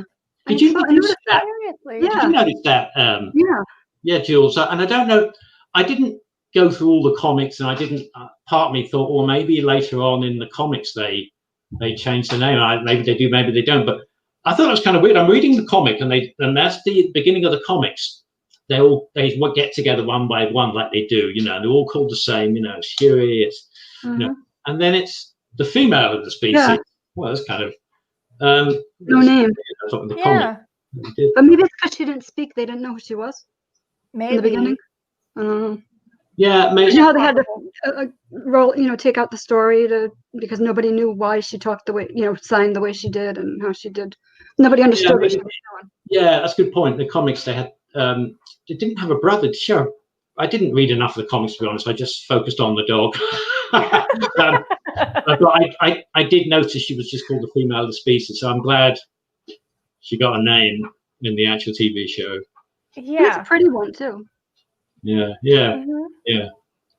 Did you notice that? Seriously? Did you notice that? Yeah. Yeah, Jules. And I don't know. I didn't go through all the comics, and I didn't. Part of me thought, well, maybe later on in the comics they changed the name. Maybe they do, maybe they don't. But I thought it was kind of weird. I'm reading the comic, and that's the beginning of the comics. They get together one by one like they do, you know. They're all called the same, you know. It's Huey, it's you know, and then it's the female of the species. Yeah. Well, it's kind of No name. the Yeah. comic. But maybe it's because she didn't speak. They didn't know who she was Maybe. in the beginning. I don't know. Yeah, maybe. You know how they had to roll, take out the story because nobody knew why she talked the way, signed the way she did and how she did. Nobody understood what she was doing. Yeah, that's a good point. The comics they had, they didn't have a brother. Sure, I didn't read enough of the comics to be honest. I just focused on the dog. But I did notice she was just called the female of the species, so I'm glad she got a name in the actual TV show. Yeah, it's a pretty one too. Yeah.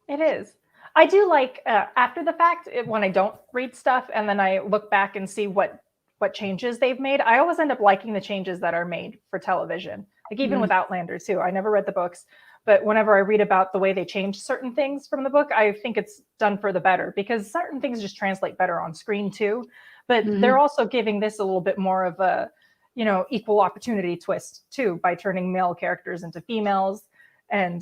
It is. I do like after the fact when I don't read stuff and then I look back and see what changes they've made. I always end up liking the changes that are made for television. Like even with Outlander too. I never read the books, but whenever I read about the way they changed certain things from the book, I think it's done for the better because certain things just translate better on screen too. But they're also giving this a little bit more of a, equal opportunity twist too by turning male characters into females. And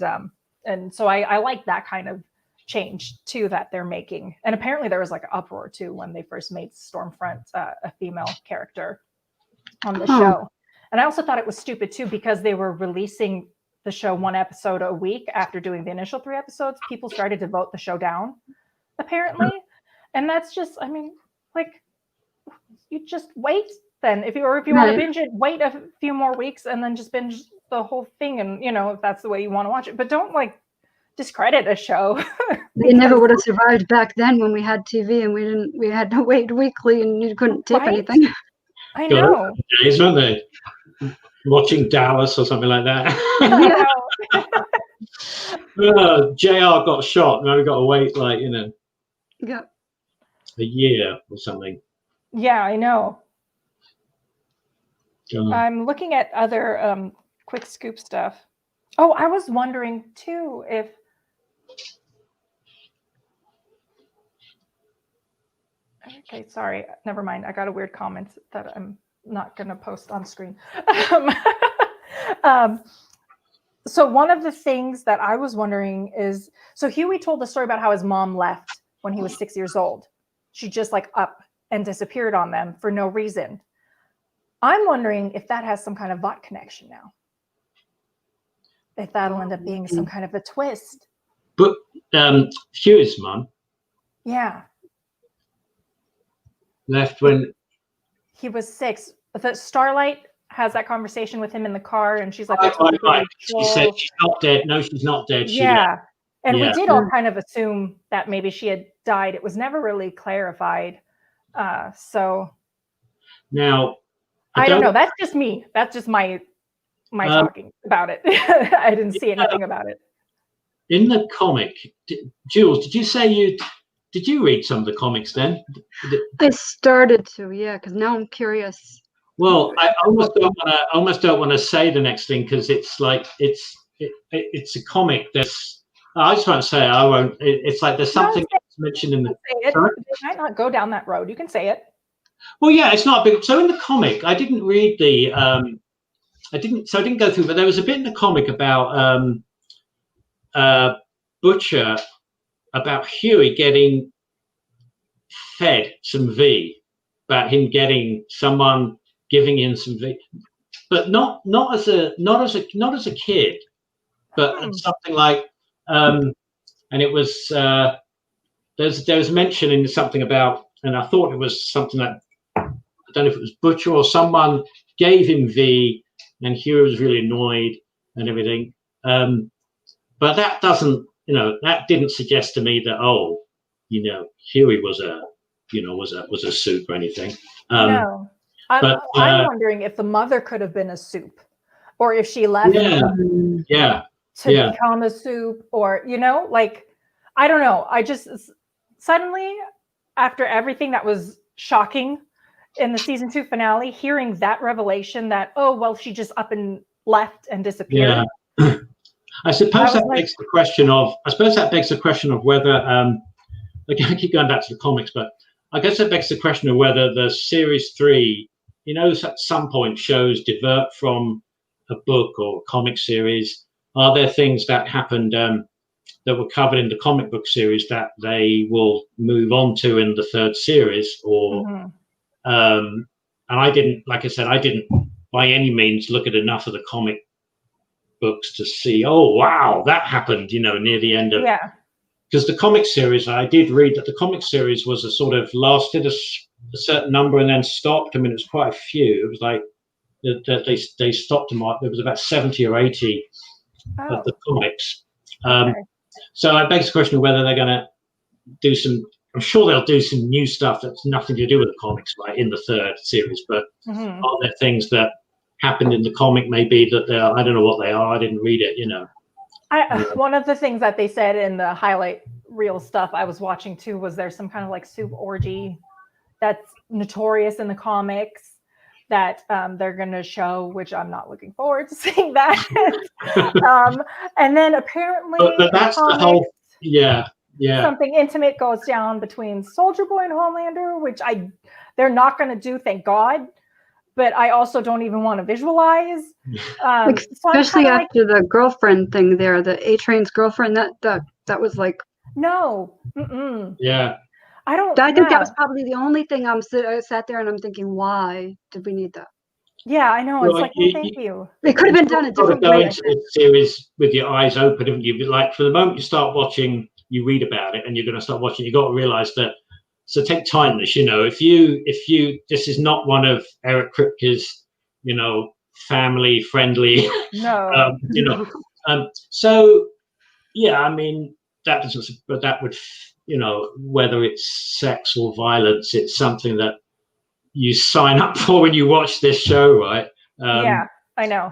so I like that kind of change too that they're making. And apparently there was like an uproar too when they first made Stormfront a female character on the show. And I also thought it was stupid too because they were releasing the show one episode a week after doing the initial 3 episodes. People started to vote the show down apparently. And that's just, you just wait then. If you want to binge it, wait a few more weeks and then just binge the whole thing. And, if that's the way you want to watch it, but don't discredit a show. They never would have survived back then when we had TV and we had to wait weekly and you couldn't tape anything. I know. Days, weren't they? Watching Dallas or something like that. JR got shot. Now we got to wait a year or something. Yeah, I know. I'm looking at other quick scoop stuff. Oh, I was wondering too if okay, sorry, never mind. I got a weird comment that I'm not going to post on screen. So one of the things that I was wondering is, so Huey told the story about how his mom left when he was 6 years old. She just up and disappeared on them for no reason. I'm wondering if that has some kind of Vought connection now. If that'll end up being some kind of a twist. But Huey's mom. Yeah. Left when he was 6. The Starlight has that conversation with him in the car, and she's like, right. She said she's not dead. No, she's not dead. And we did all kind of assume that maybe she had died. It was never really clarified. So now I don't know. That's just me. That's just my talking about it. I didn't see anything about it. In the comic, Jules, did you say did you read some of the comics then? I started to, because now I'm curious. Well, I almost don't want to say the next thing because it's it's a comic that's. I just want to say I won't. It's like there's something mentioned in the. They might not go down that road. You can say it. Well, yeah, it's not big. So in the comic, I didn't read the. I didn't go through, but there was a bit in the comic about Butcher, about Huey getting fed some V, about him getting someone giving him some V, but not as a kid, but something like and it was there was mention in something about, and I thought it was something like, I don't know if it was Butcher or someone gave him V, and Huey was really annoyed and everything. But that doesn't, that didn't suggest to me that Huey was a soup or anything. No, I'm wondering if the mother could have been a soup, or if she left to become a soup, or I don't know. I just suddenly, after everything that was shocking in the season 2 finale, hearing that revelation that, oh, well, she just up and left and disappeared. Yeah. I suppose that like, begs the question of. I suppose that begs the question of whether. Again, I keep going back to the comics, but I guess that begs the question of whether the series 3, at some point shows divert from a book or comic series. Are there things that happened that were covered in the comic book series that they will move on to in the 3rd series? Or, and I didn't, like I said, I didn't by any means look at enough of the comic books to see, oh wow, that happened, near the end of. Yeah. Because the comic series, I did read that the comic series was a sort of lasted a certain number and then stopped. I mean, it was quite a few. It was like they stopped them. There was about 70 or 80 of the comics. So it begs the question of whether they're going to do some. I'm sure they'll do some new stuff that's nothing to do with the comics, right, in the 3rd series. But are there things that happened in the comic maybe that they are? I don't know what they are. I didn't read it. One of the things that they said in the highlight reel stuff I was watching too was there's some kind of like soup orgy that's notorious in the comics that they're going to show, which I'm not looking forward to seeing that. And then apparently but that's the whole, something intimate goes down between Soldier Boy and Homelander, which they're not going to do, thank God. But I also don't even want to visualize. Especially after the girlfriend thing there, the A-Train's girlfriend, that was like... No. Yeah. I think that was probably the only thing I sat there and I'm thinking, why did we need that? Yeah, I know. It's like, thank you. It could have been done a different way. Go into this series with your eyes open, haven't you? Like, for the moment you start watching, you read about it and you're going to start watching, you've got to realize that. So take kindness, if you, this is not one of Eric Kripke's, family friendly, no, so yeah, I mean, that doesn't, but that would, whether it's sex or violence, it's something that you sign up for when you watch this show, right? Yeah, I know.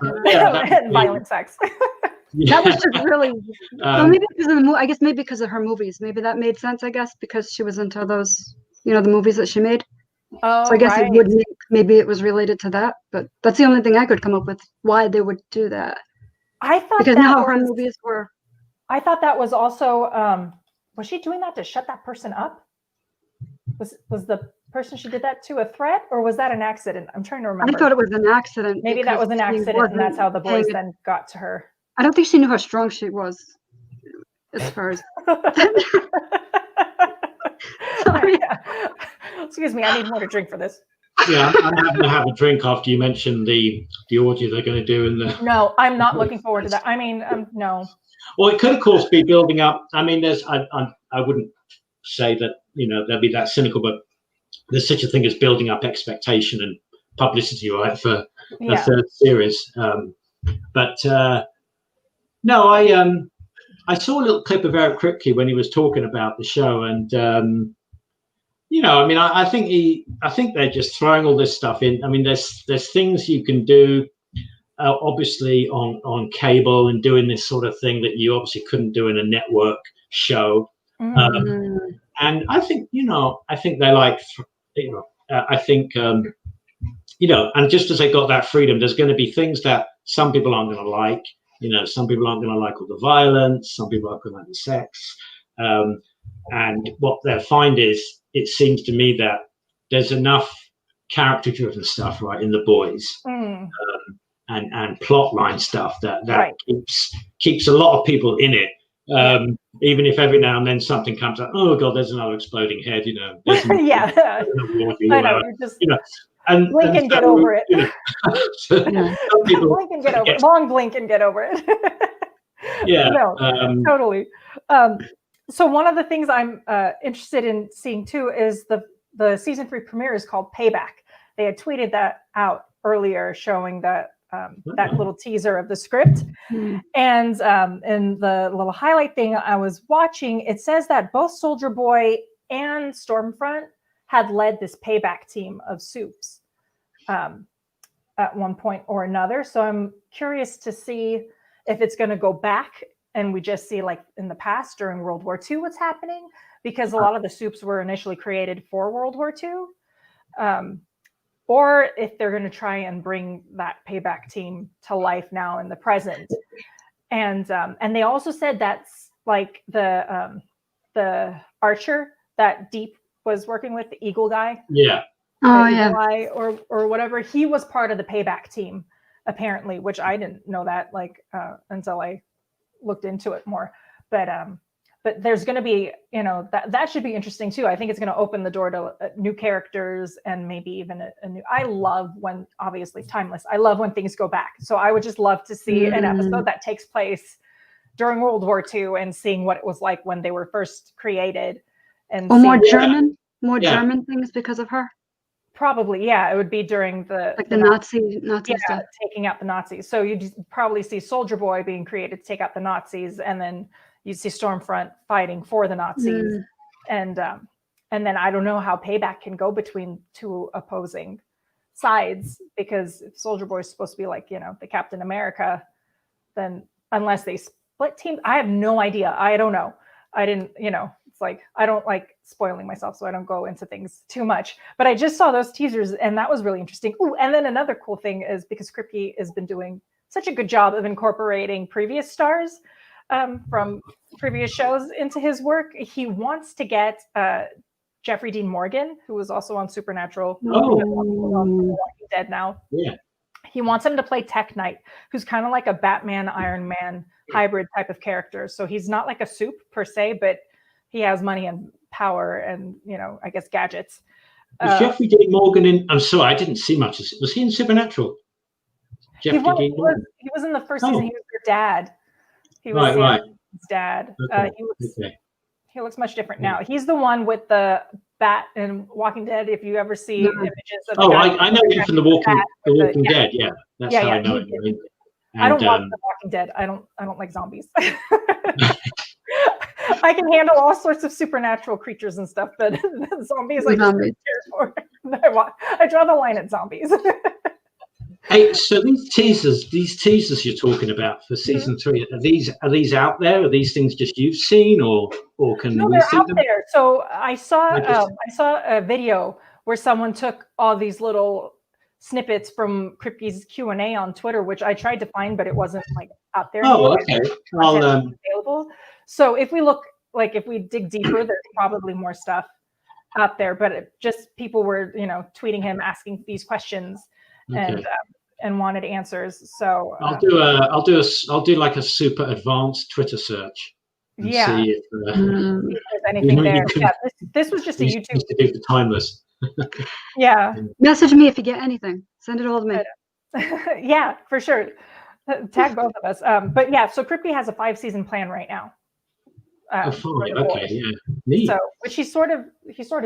Violent sex. That was just really maybe because of the I guess maybe because of her movies. Maybe that made sense. I guess because she was into those, the movies that she made. Oh, so I guess it would maybe it was related to that. But that's the only thing I could come up with why they would do that. I thought because now her movies were. I thought that was also was she doing that to shut that person up? Was the person she did that to a threat, or was that an accident? I'm trying to remember. I thought it was an accident. Maybe that was an accident, and that's how the boys then got to her. I don't think she knew how strong she was, as far as. Sorry. Excuse me, I need more to drink for this. Yeah, I'm having to have a drink after you mentioned the orgy they're going to do in the. No, I'm not looking forward to that. I mean, no. Well, it could, of course, be building up. I mean, I wouldn't say that they'll be that cynical, but there's such a thing as building up expectation and publicity, right, for a 3rd series. But no, I saw a little clip of Eric Kripke when he was talking about the show, and I mean, I think they're just throwing all this stuff in. I mean, there's things you can do, obviously on cable, and doing this sort of thing that you obviously couldn't do in a network show. And I think they like, I think and just as they got that freedom, there's going to be things that some people aren't going to like. Some people aren't going to like all the violence. Some people aren't going to like the sex. And what they'll find is, it seems to me that there's enough character-driven stuff, right, in the boys, and plot line stuff that keeps a lot of people in it. Even if every now and then something comes up, oh god, there's another exploding head, there's I know, and blink and get over it. Blink and get over it. Long blink and get over it. Totally. So one of the things I'm interested in seeing too is the season 3 premiere is called Payback. They had tweeted that out earlier, showing that that little teaser of the script. And in the little highlight thing I was watching, it says that both Soldier Boy and Stormfront had led this payback team of soups at one point or another. So I'm curious to see if it's going to go back and we just see, like in the past during World War II, what's happening, because a lot of the soups were initially created for World War II. or if they're going to try and bring that payback team to life now in the present. And they also said that's like the archer that Deep was working with, the eagle guy. Yeah. Oh yeah. Eye or whatever. He was part of the payback team, apparently, which I didn't know that until I looked into it more. But there's going to be, that should be interesting too. I think it's going to open the door to new characters and maybe even a new. I love when, obviously timeless. I love when things go back. So I would just love to see an episode that takes place during World War II and seeing what it was like when they were first created. And more German things because of her. Probably, yeah. It would be during the Nazi stuff. Taking out the Nazis. So you'd probably see Soldier Boy being created to take out the Nazis, and then you see Stormfront fighting for the Nazis, and then I don't know how payback can go between two opposing sides, because if Soldier Boy is supposed to be like the Captain America, then unless they split teams, I have no idea. I don't know. I didn't, it's like I don't like spoiling myself, so I don't go into things too much. But I just saw those teasers, and that was really interesting. Ooh, and then another cool thing is because Kripke has been doing such a good job of incorporating previous stars from previous shows into his work. He wants to get Jeffrey Dean Morgan, who was also on Supernatural, on Walking Dead now. Yeah. He wants him to play Tech Knight, who's kind of like a Batman, Iron Man hybrid type of character. So he's not like a soup per se, but he has money and power and, I guess gadgets. Was Jeffrey Dean Morgan in? I'm sorry, I didn't see much. Was he in Supernatural? He was in the first season. He was their dad. He was his dad. Okay. He looks much different now. He's the one with the bat in Walking Dead. If you ever see images of I know him from the Walking Dead. Yeah, that's how I know it. I don't watch The Walking Dead. I don't like zombies. I can handle all sorts of supernatural creatures and stuff, but zombies, I draw the line at zombies. Hey, so these teasers you're talking about for season 3, are these out there? Are these things just you've seen, or can we see them? There. So I saw a video where someone took all these little snippets from Kripke's Q&A on Twitter, which I tried to find, but it wasn't like out there. Oh, okay. Available. So if we dig deeper, there's probably more stuff out there, but people were, tweeting him, asking these questions, and wanted answers. So I'll do like a super advanced Twitter search. And see if there's anything there. This was just a YouTube. To do for timeless. Yeah. Message me if you get anything. Send it all to me. Yeah, for sure. Tag both of us. But yeah, so Kripke has a 5-season plan right now. Okay, yeah. Neat. So, which he sort of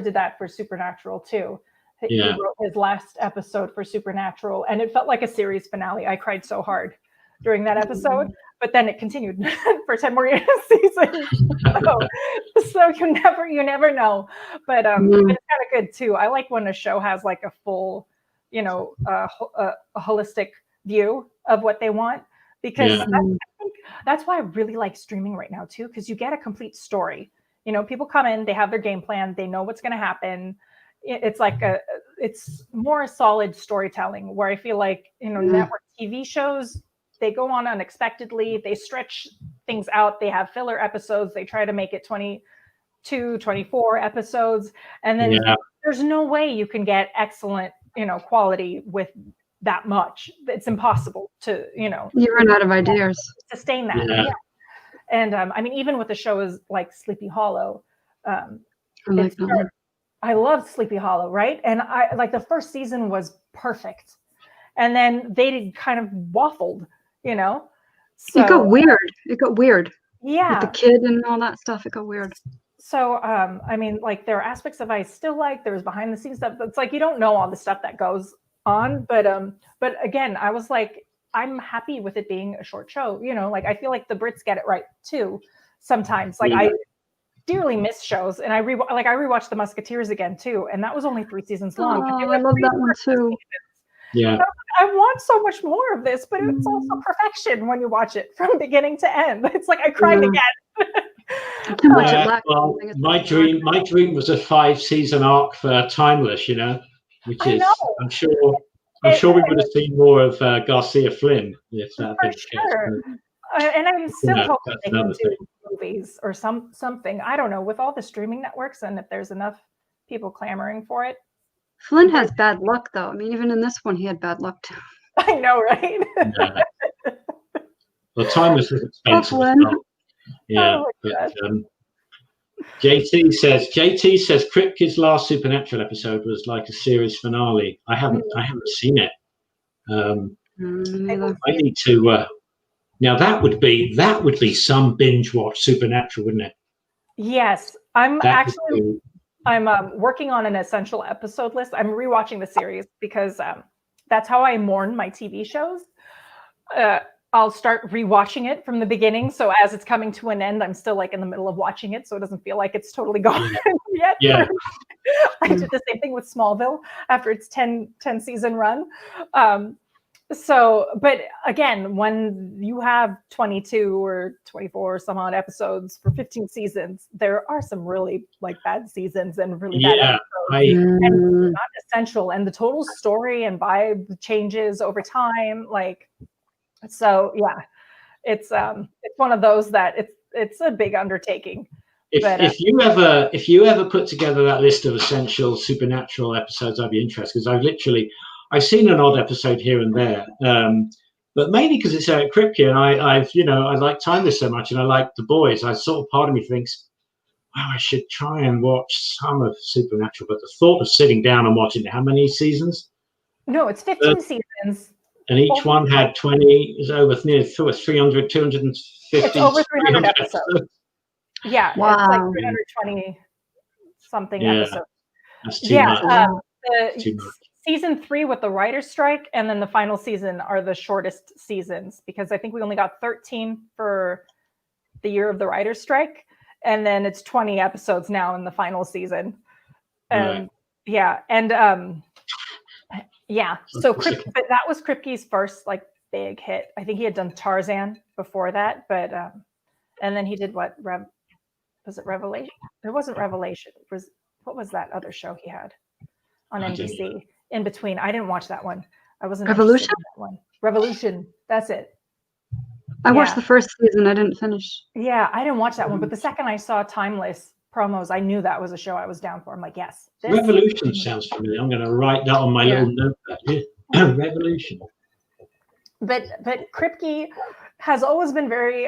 did that for Supernatural too. He wrote his last episode for Supernatural, and it felt like a series finale. I cried so hard during that episode, but then it continued for 10 more seasons. So you never know. But it's kind of good too. I like when a show has like a full, a holistic view of what they want, because I think that's why I really like streaming right now too, because you get a complete story. People come in, they have their game plan, they know what's going to happen. It's like it's more solid storytelling, where I feel like, network TV shows, they go on unexpectedly, they stretch things out, they have filler episodes, they try to make it 22, 24 episodes, and then there's no way you can get excellent, quality with that much. It's impossible to, you run out of ideas. Sustain that. Yeah. And I mean, even with the show is like Sleepy Hollow, I love Sleepy Hollow, right? And I like the first season was perfect, and then they kind of waffled, So it got weird. Yeah, with the kid and all that stuff, it got weird. So I mean, like there are aspects of I still like. There's behind the scenes stuff. It's like you don't know all the stuff that goes on, but again, I was like, I'm happy with it being a short show. Like I feel like the Brits get it right too. Sometimes, like I dearly miss shows, and I rewatched The Musketeers again too, and that was only 3 seasons long. Oh, I love that one too. Yeah, I want so much more of this, but it's also perfection when you watch it from beginning to end. It's like I cried again. Well, my dream was a 5-season arc for Timeless. which I is, know. I'm sure we would have seen more of Garcia Flynn if that had been the case. Sure. And I'm still hoping That's they can another do thing. movies or something. I don't know, with all the streaming networks and if there's enough people clamoring for it. Flynn has bad luck, though. I mean, even in this one, he had bad luck too. I know, right? Yeah. Well, time was expensive as Flynn. well. Yeah. Oh my But, God. JT says Kripke's last Supernatural episode was like a series finale. I haven't seen it. Neither. I need to. Now that would be some binge watch Supernatural, wouldn't it? Yes, I'm That would actually be- I'm working on an essential episode list. I'm rewatching the series because that's how I mourn my TV shows. I'll start rewatching it from the beginning. So as it's coming to an end, I'm still like in the middle of watching it. So it doesn't feel like it's totally gone yet. Yeah. I did the same thing with Smallville after its 10 season run. But again, when you have 22 or 24 some odd episodes for 15 seasons, there are some really like bad seasons and really bad episodes. And not essential. And the total story and vibe changes over time. Like, so yeah, it's one of those that it's a big undertaking. If you ever put together that list of essential Supernatural episodes, I'd be interested because I've seen an odd episode here and there, but mainly because it's Eric Kripke and I like Timeless so much and I like The Boys. I sort of part of me thinks, wow, I should try and watch some of Supernatural, but the thought of sitting down and watching how many seasons? No, it's 15 seasons. And each one had 20, is over near 300, 250. It's over 300 episodes. Yeah, wow. It's like 320 something episodes. That's too much. Too much. Season 3 with the writer's strike, and then the final season are the shortest seasons because I think we only got 13 for the year of the writer's strike, and then it's 20 episodes now in the final season. And so but that was Kripke's first like big hit. I think he had done Tarzan before that, but and then he did what? Was it Revelation? It wasn't Revelation. What was that other show he had on NBC in between? I didn't watch that one. I wasn't Revolution. In that one. Revolution. That's it. I watched the first season. I didn't finish. Yeah, I didn't watch that one. But the second I saw Timeless promos, I knew that was a show I was down for. I'm like, yes. Revolution sounds familiar. I'm going to write that on my little notepad. Revolution. But Kripke has always been very.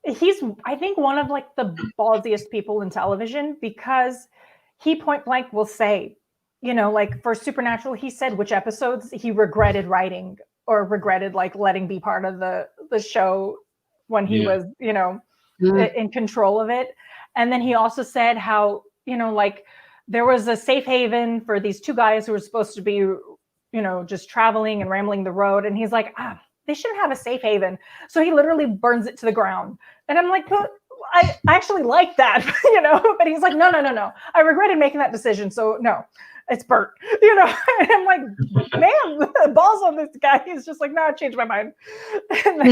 He's, I think, one of like the ballsiest people in television because he point blank will say, like for Supernatural, he said which episodes he regretted writing or regretted like letting be part of the show when he was, in control of it. And then he also said how, like there was a safe haven for these two guys who were supposed to be, just traveling and rambling the road. And he's like, they shouldn't have a safe haven. So he literally burns it to the ground. And I'm like, well, I actually like that, but he's like, no. I regretted making that decision. So no, it's burnt, and I'm like, man, balls on this guy. He's just like, no, I changed my mind. And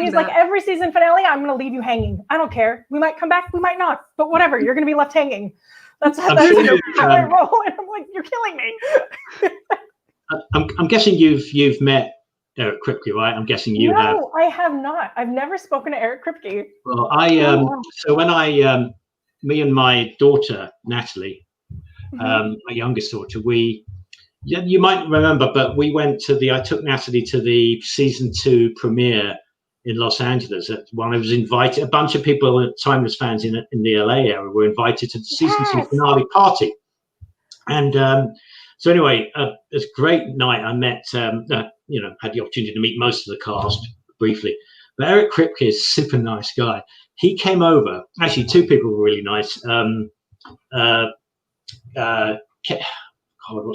he's like, every season finale, I'm going to leave you hanging. I don't care. We might come back. We might not, but whatever. You're going to be left hanging. That's how I roll. And I'm like, you're killing me. I'm guessing you've met Eric Kripke, right? I'm guessing you have. No, I have not. I've never spoken to Eric Kripke. Well, so when me and my daughter Natalie, my youngest daughter, you might remember, but I took Natalie to the season 2 premiere in Los Angeles. When I was invited, a bunch of people, Timeless fans in the LA area, were invited to the season 2 finale party, and. So anyway, it's a great night. I met, had the opportunity to meet most of the cast briefly. But Eric Kripke is a super nice guy. He came over. Actually, two people were really nice. What's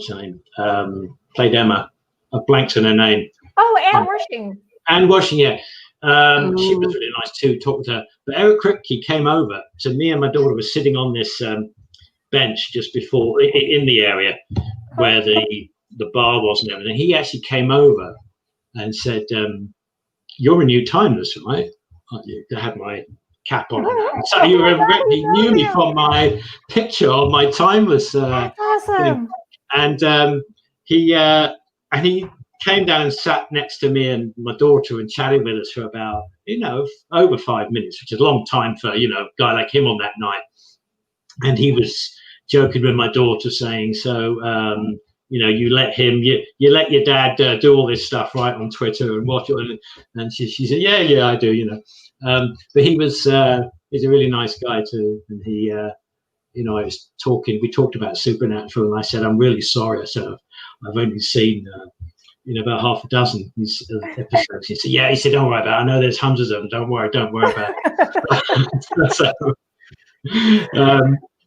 her name? Played Emma. I blanked on her name. Oh, Anne Worthing. Anne Worthing, yeah. She was really nice too, talking to her. But Eric Kripke came over. So me and my daughter were sitting on this bench just before, in the area where the bar was and everything. He actually came over and said, you're a new Timeless, right? I had my cap on. So you he knew me from my picture on my timeless That's awesome. thing. And he came down and sat next to me and my daughter and chatted with us for about, over 5 minutes, which is a long time for, a guy like him on that night. And he was joking with my daughter saying, so, you let him, you let your dad do all this stuff, right, on Twitter and watch it. And she said, yeah, I do, But he's a really nice guy too. And he, we talked about Supernatural, and I said, I'm really sorry. I said, I've only seen, about half a dozen episodes. He said, yeah, don't worry about it. I know there's hundreds of them. Don't worry about it. So,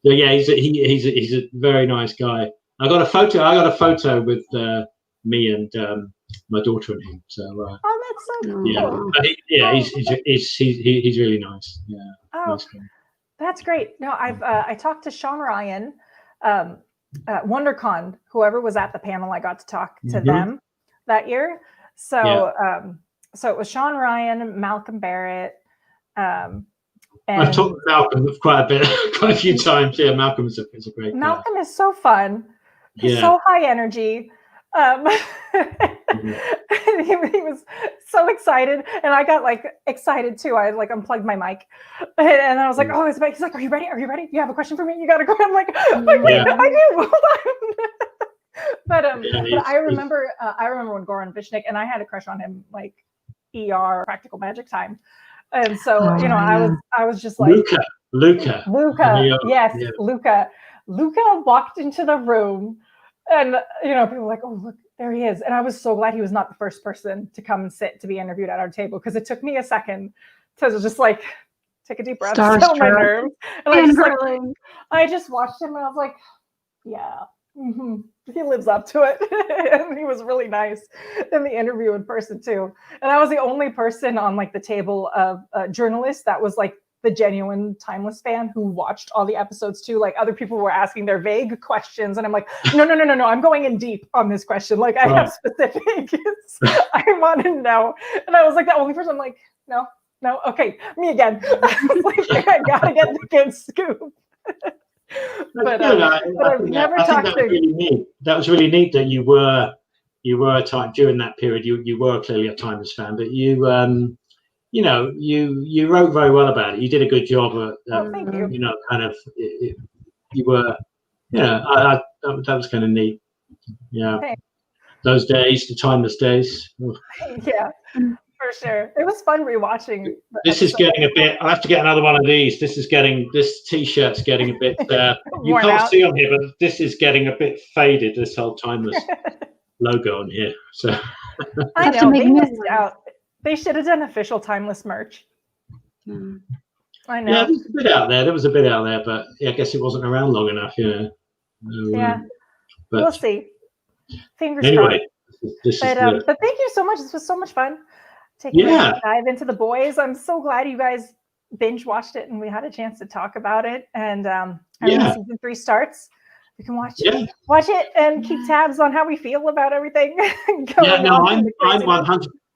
yeah, he's a very nice guy. I got a photo with me and my daughter and him. So, that's so cool. Yeah, but he's really nice. Yeah. Oh, nice guy. That's great. No, I talked to Sean Ryan, WonderCon, whoever was at the panel. I got to talk to them that year. So, so it was Sean Ryan, Malcolm Barrett. And I've talked to Malcolm quite a few times. Yeah, Malcolm is a great guy. Malcolm is so fun. He's so high energy. He was so excited, and I got excited too. I unplugged my mic, and I was like, "Oh, he's like, are you ready? Do you have a question for me? You got to go." I'm like, I do. Hold on. But I remember when Goran Vishnik, and I had a crush on him, ER Practical Magic time, and so I was just like Luca. Yes, yeah. Luca walked into the room. And, people were like, oh, look, there he is. And I was so glad he was not the first person to come and sit to be interviewed at our table, because it took me a second to just take a deep breath, settle my nerves. And I just watched him and I was like, yeah, he lives up to it. And he was really nice in the interview in person too. And I was the only person on the table of journalists that was the genuine Timeless fan who watched all the episodes too. Other people were asking their vague questions, and I'm like, no, I'm going in deep on this question. I have specifics. I want to know. And I was the only person. I'm like, no, okay, me again. I was like, I gotta get the good scoop. But I've never talked to. Really neat. That was really neat that you were a time during that period. You were clearly a Timeless fan, but you you wrote very well about it. You did a good job at, thank you. You were, that was kind of neat. Yeah. Thanks. Those days, the Timeless days. Ugh. Yeah, for sure. It was fun rewatching. This is getting a bit, I'll have to get another one of these. This t-shirt's getting a bit, you can't see on here, but this is getting a bit faded, this whole Timeless logo on here. So I know, they missed out. They should have done official Timeless merch. I know. Yeah, there was a bit out there, but I guess it wasn't around long enough, Yeah, but we'll see. Fingers anyway, crossed. But thank you so much. This was so much fun. Taking a dive into the boys. I'm so glad you guys binge watched it and we had a chance to talk about it. And when season 3 starts, we can watch it and keep tabs on how we feel about everything.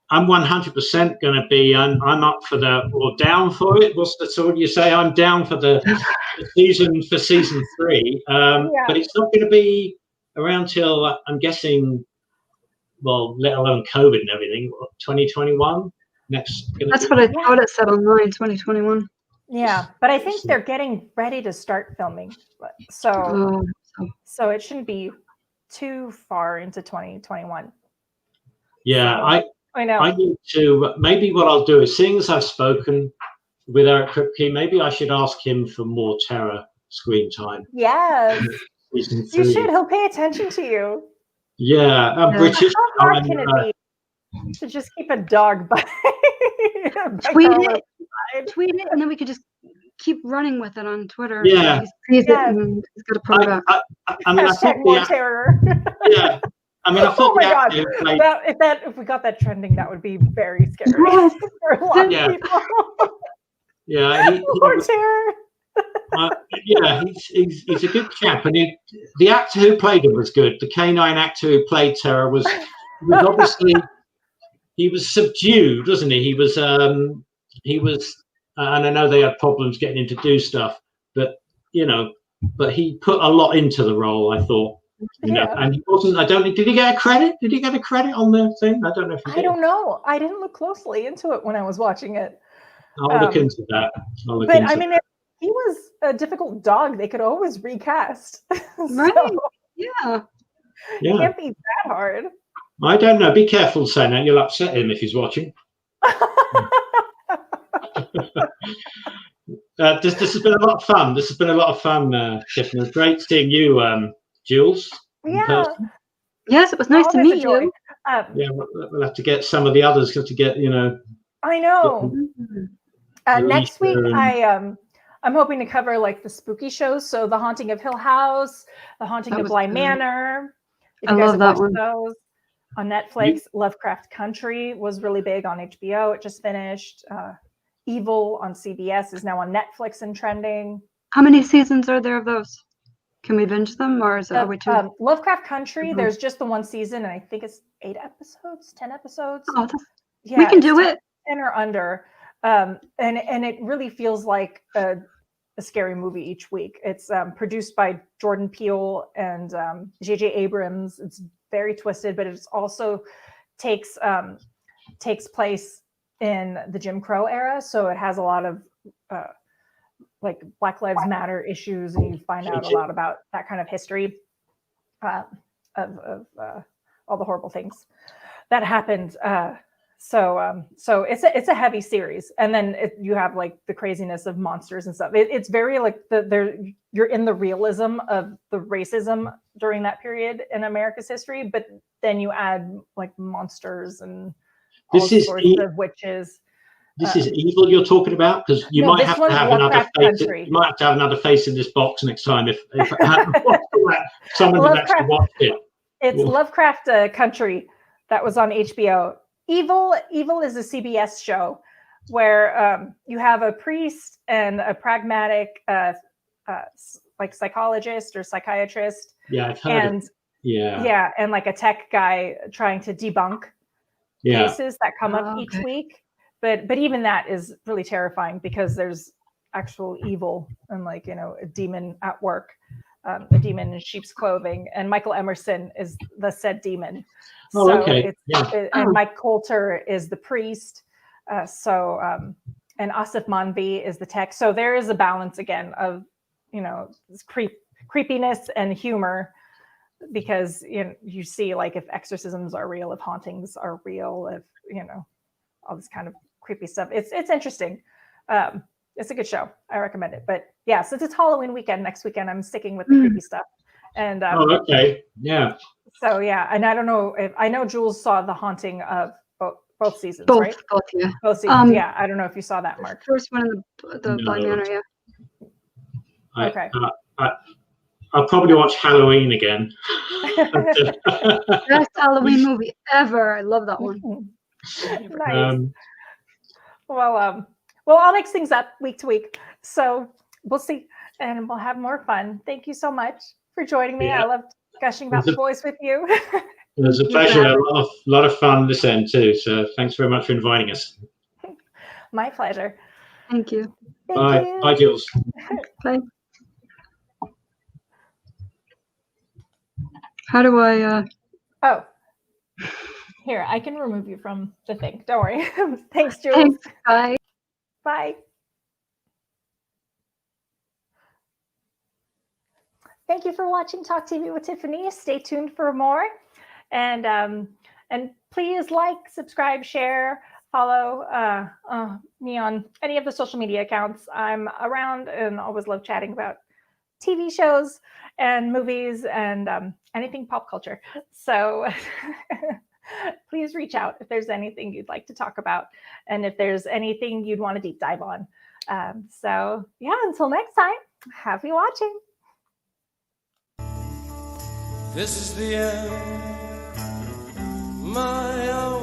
I'm 100% going to be. I'm up for down for it. What's the sort you say? I'm down for the season 3. But it's not going to be around till I'm guessing. Well, let alone COVID and everything. 2021 next. That's what I thought it said online. 2021. Yeah, but I think they're getting ready to start filming. So it shouldn't be too far into 2021. Yeah, I know. I need to, maybe what I'll do is, seeing as I've spoken with Eric Kripke, maybe I should ask him for more Terror screen time. Yes. You should. He'll pay attention to you. Yeah, I'm British. How hard can it be to just keep a dog by tweet it, and then we could just keep running with it on Twitter. Yeah. He's got to put it back. I mean, I think more terror. Yeah. I mean, I thought oh my God! If we got that trending, that would be very scary for a lot of people. Yeah, Poor Terror. He's a good chap, and the actor who played him was good. The canine actor who played Terror was obviously he was subdued, wasn't he? He was and I know they had problems getting him to do stuff, but but he put a lot into the role. I thought, and he wasn't. I don't. Did he get a credit? Did he get a credit on the thing? I don't know if he did. I don't know. I didn't look closely into it when I was watching it. I'll look into that. I mean, if he was a difficult dog, they could always recast. Right? Yeah. It can't be that hard. I don't know. Be careful saying that. You'll upset him if he's watching. This has been a lot of fun. This has been a lot of fun, Tiffany. It was great seeing you, Jules. Yeah. Yes, it was nice to meet you. We'll have to get some of the others to get, I know. Next week, I'm hoping to cover like the spooky shows. So The Haunting of Hill House, The Haunting of Bly Manor. If you guys have watched those on Netflix, Lovecraft Country was really big on HBO. It just finished. Evil on CBS is now on Netflix and trending. How many seasons are there of those? Can we binge them, or is it are we too? Lovecraft Country, there's just the one season, and I think it's 10 episodes. Oh, we can do it. 10 or under. And it really feels like a scary movie each week. It's produced by Jordan Peele and J.J. Abrams. It's very twisted, but it also takes place in the Jim Crow era. So it has a lot of like Black Lives Matter issues, and you find out a lot about that kind of history of all the horrible things that happened. So it's a heavy series, and then you have like the craziness of monsters and stuff. It's very like you're in the realism of the racism during that period in America's history, but then you add like monsters and all sorts of witches. This is evil you're talking about, because you might have to have another face. You might have to have another face in this box next time if someone did actually watch it. It's Lovecraft Country that was on HBO. Evil is a CBS show where you have a priest and a pragmatic like psychologist or psychiatrist. Yeah, I've heard it. And like a tech guy trying to debunk cases that come up each week. But even that is really terrifying, because there's actual evil and like, a demon at work, a demon in sheep's clothing, and Michael Emerson is the said demon. And Mike Coulter is the priest. And Asif Manvi is the tech. So there is a balance again of, creepiness and humor, because you see like if exorcisms are real, if hauntings are real, if all this kind of creepy stuff. It's interesting. It's a good show. I recommend it. But yeah, since it's Halloween weekend, next weekend I'm sticking with the creepy stuff. And So yeah, and I don't know if I know Jules saw The Haunting of both seasons, right? Both seasons. Yeah, I don't know if you saw that, Mark. First one in the Bly Manor, yeah. Okay. I'll probably watch Halloween again. Best Halloween movie ever. I love that one. Nice. Well, I'll mix things up week to week, so we'll see, and we'll have more fun. Thank you so much for joining me. I loved gushing about the boys with you. It was a pleasure. A lot of fun this end too. So thanks very much for inviting us. My pleasure. Thank you. Bye, Jules. Bye. How do I? Here, I can remove you from the thing. Don't worry. Thanks, Jules. Thanks. Bye. Bye. Thank you for watching Talk TV with Tiffany. Stay tuned for more. And please like, subscribe, share, follow me on any of the social media accounts. I'm around and always love chatting about TV shows and movies and anything pop culture. So please reach out if there's anything you'd like to talk about, and if there's anything you'd want to deep dive on. So yeah, until next time, happy watching. This is the end, my own.